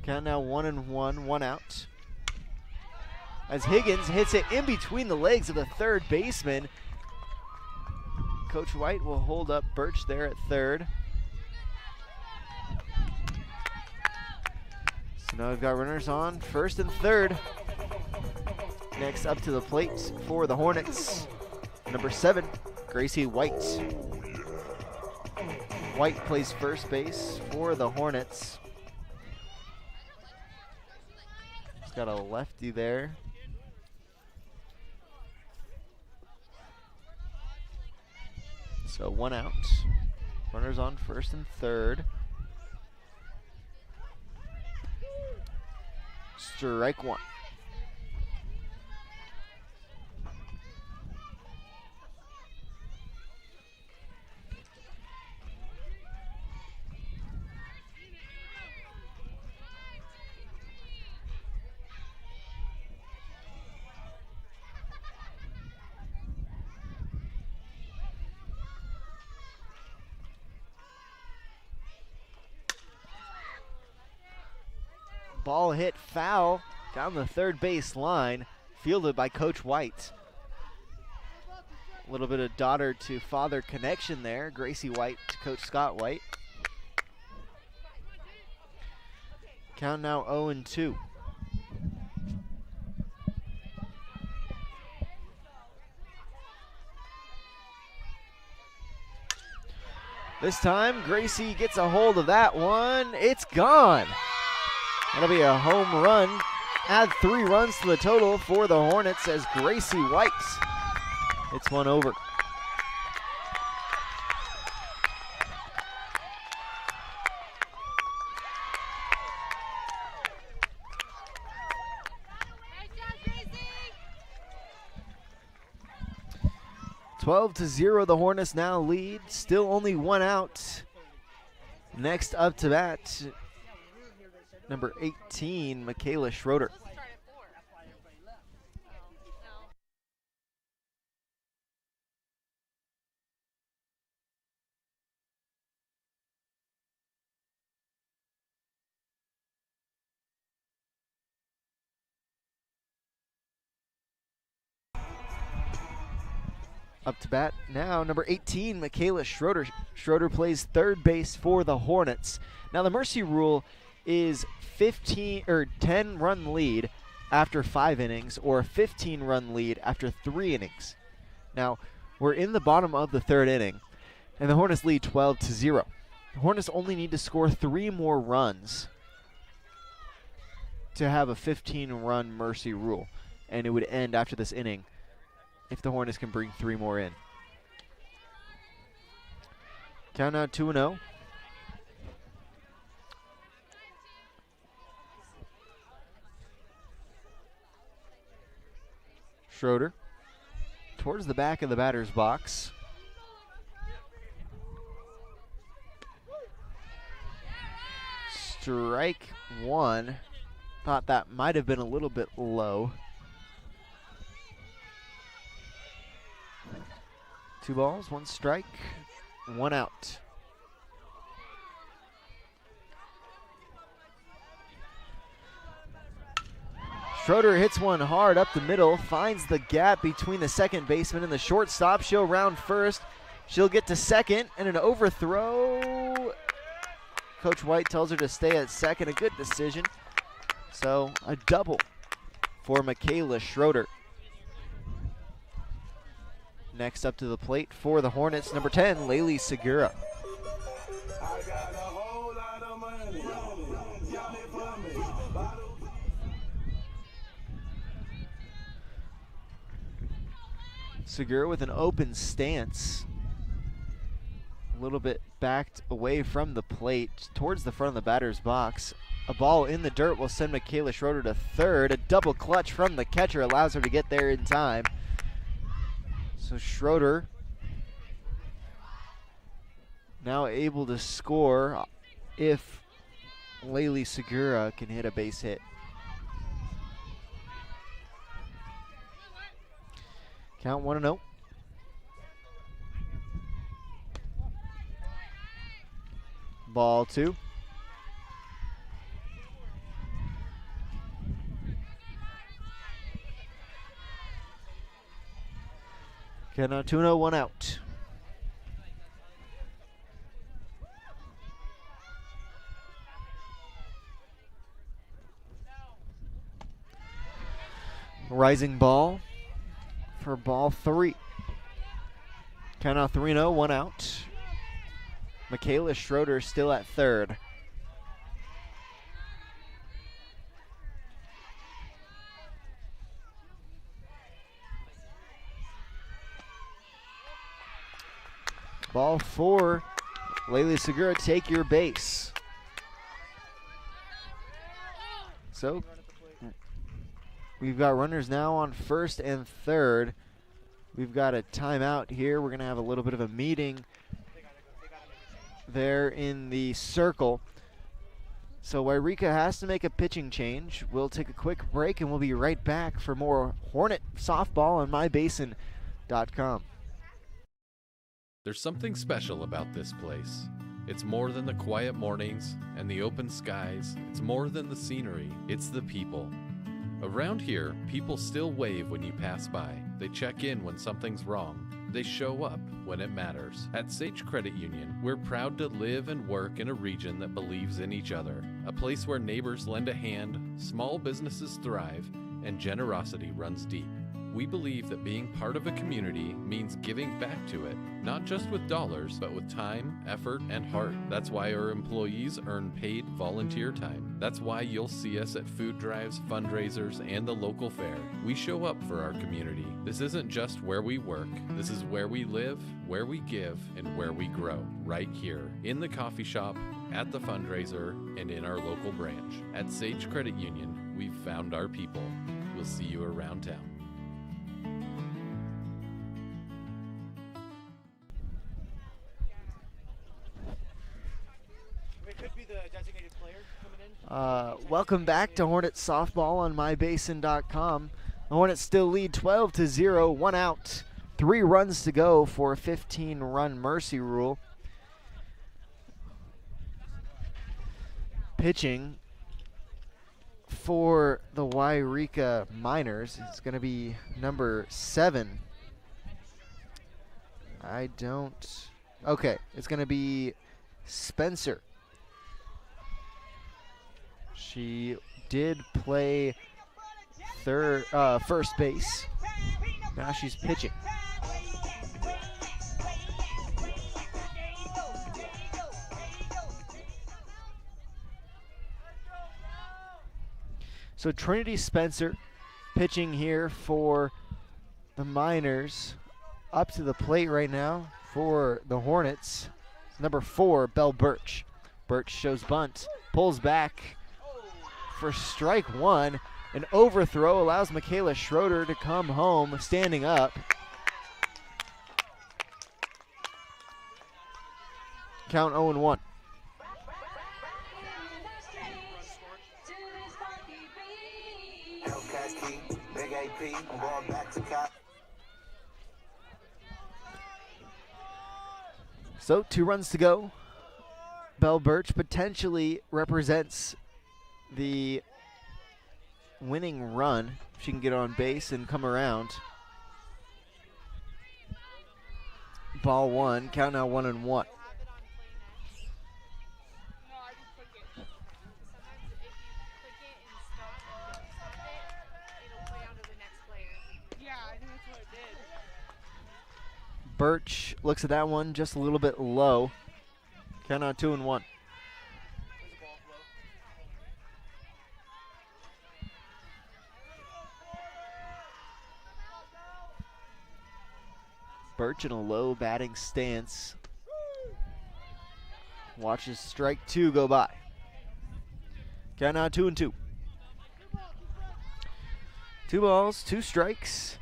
Count now 1-1, 1 out. As Higgins hits it in between the legs of the third baseman. Coach White will hold up Birch there at third. So now we've got runners on first and third. Next up to the plate for the Hornets, number 7, Gracie White. White plays first base for the Hornets. got a lefty there. So 1 out. Runners on first and third. Strike 1. Ball hit foul down the third base line, fielded by Coach White. A little bit of daughter to father connection there. Gracie White to Coach Scott White. Count now 0-2. This time, Gracie gets a hold of that one. It's gone. That'll be a home run. Add 3 runs to the total for the Hornets as Gracie White hits one over. Nice job, 12-0, the Hornets now lead. Still only 1 out. Next up to bat, number 18, Michaela Schroeder. Up to bat now, number 18, Michaela Schroeder. Schroeder plays third base for the Hornets. Now the mercy rule is 10-run lead after 5 innings or a 15-run lead after 3 innings. Now, we're in the bottom of the 3rd inning, and the Hornets lead 12-0. The Hornets only need to score 3 more runs to have a 15-run mercy rule, and it would end after this inning if the Hornets can bring 3 more in. Count now 2-0. Schroeder towards the back of the batter's box. Strike 1. Thought that might have been a little bit low. 2 balls, 1 strike, 1 out. Schroeder hits one hard up the middle, finds the gap between the second baseman and the shortstop. She'll round first. She'll get to second, and an overthrow. Coach White tells her to stay at second. A good decision. So a double for Michaela Schroeder. Next up to the plate for the Hornets, number 10, Laylee Segura. Segura with an open stance. A little bit backed away from the plate towards the front of the batter's box. A ball in the dirt will send Michaela Schroeder to third. A double clutch from the catcher allows her to get there in time. So Schroeder now able to score if Laylee Segura can hit a base hit. Count 1-0. Ball 2. Okay, now 2-0, 1 out. Rising ball for ball 3. Count out 3-0, 1 out. Michaela Schroeder still at third. Ball 4. Layla Segura, take your base. So we've got runners now on first and third. We've got a timeout here. We're going to have a little bit of a meeting there in the circle. So Yreka has to make a pitching change. We'll take a quick break and we'll be right back for more Hornet softball on mybasin.com. There's something special about this place. It's more than the quiet mornings and the open skies. It's more than the scenery. It's the people. Around here, people still wave when you pass by. They check in when something's wrong. They show up when it matters. At Sage Credit Union, we're proud to live and work in a region that believes in each other. A place where neighbors lend a hand, small businesses thrive, and generosity runs deep. We believe that being part of a community means giving back to it, not just with dollars, but with time, effort, and heart. That's why our employees earn paid volunteer time. That's why you'll see us at food drives, fundraisers, and the local fair. We show up for our community. This isn't just where we work. This is where we live, where we give, and where we grow. Right here, in the coffee shop, at the fundraiser, and in our local branch. At Sage Credit Union, we've found our people. We'll see you around town. Welcome back to Hornets softball on mybasin.com. The Hornets still lead 12-0, 1 out, 3 runs to go for a 15-run mercy rule. Pitching for the Yreka Miners is going to be number 7. Okay, it's going to be Spencer. She did play first base. Now she's pitching. So Trinity Spencer pitching here for the Miners. Up to the plate right now for the Hornets. Number 4, Belle Birch. Birch shows bunt, pulls back for strike 1. An overthrow allows Michaela Schroeder to come home standing up. Count 0-1. So 2 runs to go. Belle Birch potentially represents the winning run. She can get on base and come around. Ball 1, count now 1-1. Birch looks at that one just a little bit low. Count out 2-1. Birch in a low batting stance. Watches strike 2 go by. Count out 2-2. 2 balls, 2 strikes.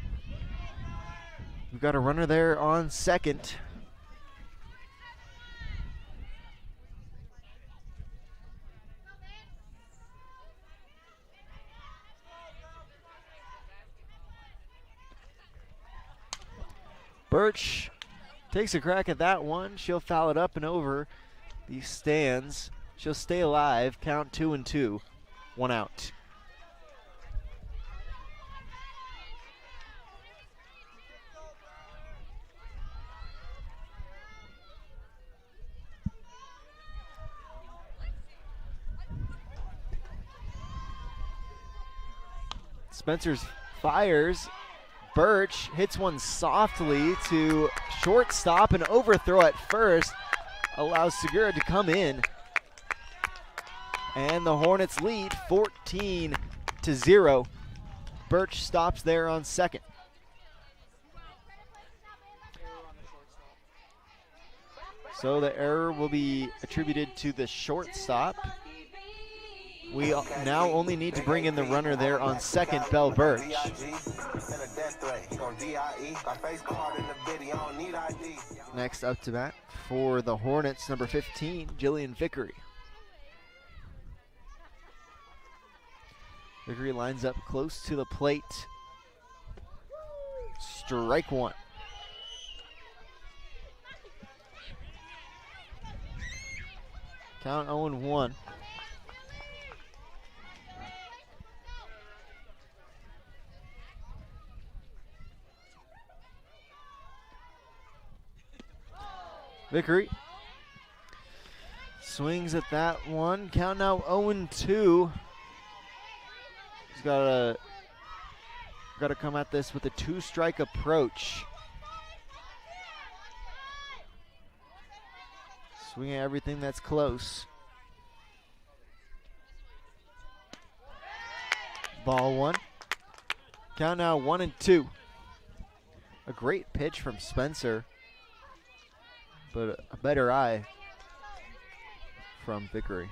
We've got a runner there on second. Birch takes a crack at that one. She'll foul it up and over the stands. She'll stay alive. Count 2-2. 1 out. Spencer's fires. Birch hits one softly to shortstop. An overthrow at first allows Segura to come in. And the Hornets lead 14-0. Birch stops there on second. So the error will be attributed to the shortstop. We now only need to bring in the runner there on second, Bell Birch. Next up to bat for the Hornets, number 15, Jillian Vickery. Vickery lines up close to the plate. Strike one. Count 0-1. Vickery swings at that one. Count now 0-2. He's got to come at this with a two-strike approach. Swinging at everything that's close. Ball one. Count now 1-2. A great pitch from Spencer, but a better eye from Vickery.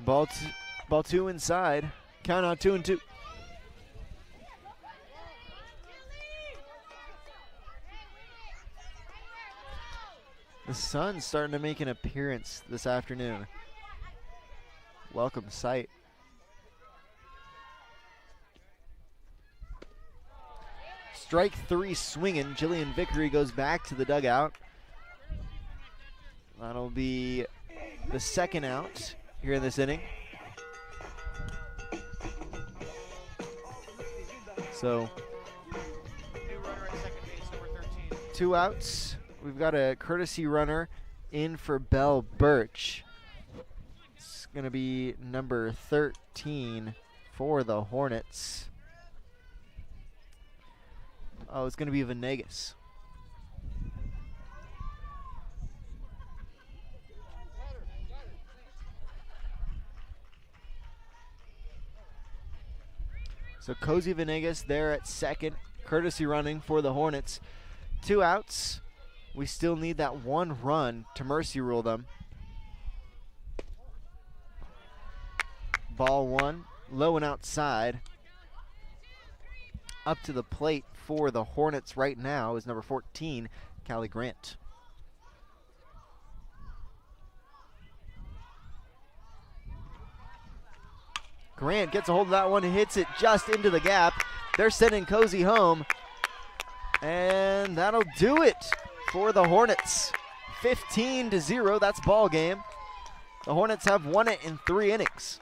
Ball two inside. Count out 2-2. The sun's starting to make an appearance this afternoon. Welcome sight. Strike three swinging. Jillian Vickery goes back to the dugout. That'll be the second out here in this inning. So, two outs. We've got a courtesy runner in for Bell Birch. It's going to be number 13 for the Hornets. Oh, it's going to be Venegas. So Cozy Venegas there at second, courtesy running for the Hornets. Two outs. We still need that one run to mercy rule them. Ball one, low and outside. Up to the plate for the Hornets right now is number 14, Callie Grant. Grant gets a hold of that one and hits it just into the gap. They're sending Cozy home. And that'll do it for the Hornets. 15-0, that's ball game. The Hornets have won it in 3 innings.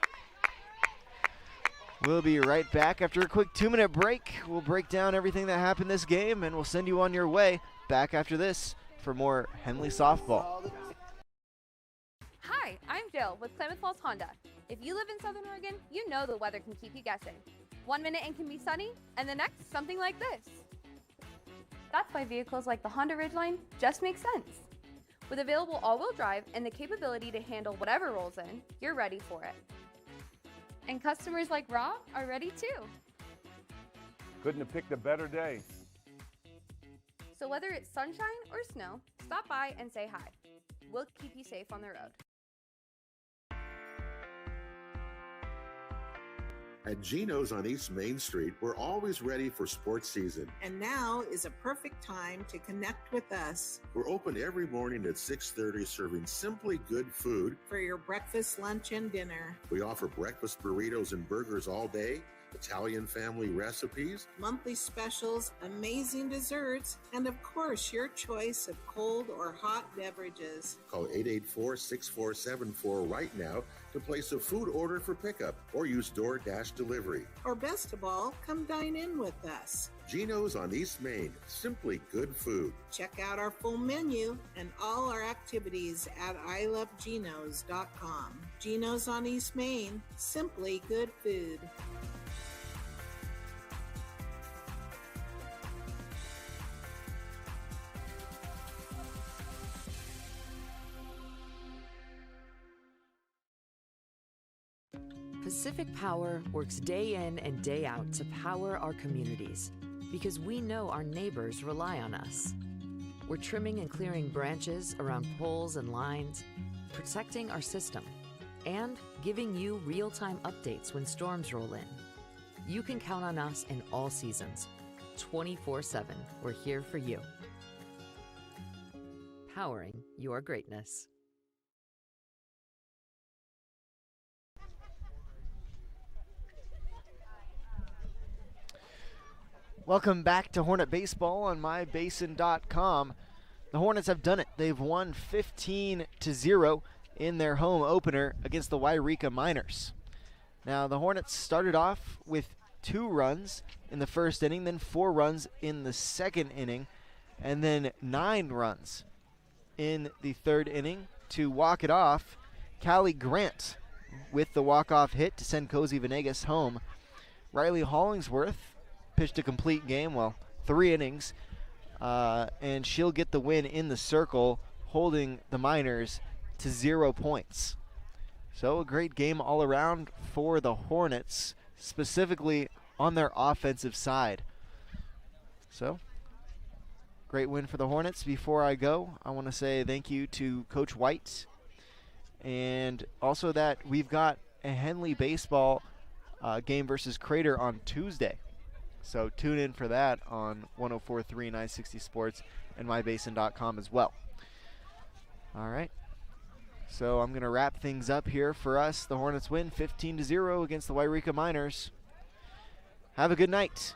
We'll be right back after a quick 2-minute break. We'll break down everything that happened this game, and we'll send you on your way back after this for more Henley softball. Hi, I'm Jill with Klamath Falls Honda. If you live in Southern Oregon, you know the weather can keep you guessing. 1 minute it can be sunny, and the next something like this. That's why vehicles like the Honda Ridgeline just make sense. With available all-wheel drive and the capability to handle whatever rolls in, you're ready for it. And customers like Rob are ready too. Couldn't have picked a better day. So whether it's sunshine or snow, stop by and say hi. We'll keep you safe on the road. At Geno's on East Main Street, we're always ready for sports season. And now is a perfect time to connect with us. We're open every morning at 6:30, serving simply good food for your breakfast, lunch, and dinner. We offer breakfast burritos and burgers all day, Italian family recipes, monthly specials, amazing desserts, and of course, your choice of cold or hot beverages. Call 884-6474 right now to place a food order for pickup or use DoorDash delivery. Or best of all, come dine in with us. Geno's on East Main, simply good food. Check out our full menu and all our activities at ilovegenos.com. Geno's on East Main, simply good food. Pacific Power works day in and day out to power our communities because we know our neighbors rely on us. We're trimming and clearing branches around poles and lines, protecting our system, and giving you real-time updates when storms roll in. You can count on us in all seasons. 24/7, we're here for you. Powering your greatness. Welcome back to Hornet Baseball on mybasin.com. The Hornets have done it. They've won 15-0 in their home opener against the Yreka Miners. Now, the Hornets started off with 2 runs in the first inning, then 4 runs in the second inning, and then 9 runs in the third inning to walk it off. Callie Grant with the walk-off hit to send Cozy Venegas home. Riley Hollingsworth pitched a complete game, 3 innings, and she'll get the win in the circle, holding the Miners to 0 points. So a great game all around for the Hornets, specifically on their offensive side. So, great win for the Hornets. Before I go, I want to say thank you to Coach White, and also that we've got a Henley baseball game versus Crater on Tuesday. So tune in for that on 104.3 960 Sports and mybasin.com as well. All right. So I'm going to wrap things up here for us. The Hornets win 15-0 against the Yreka Miners. Have a good night.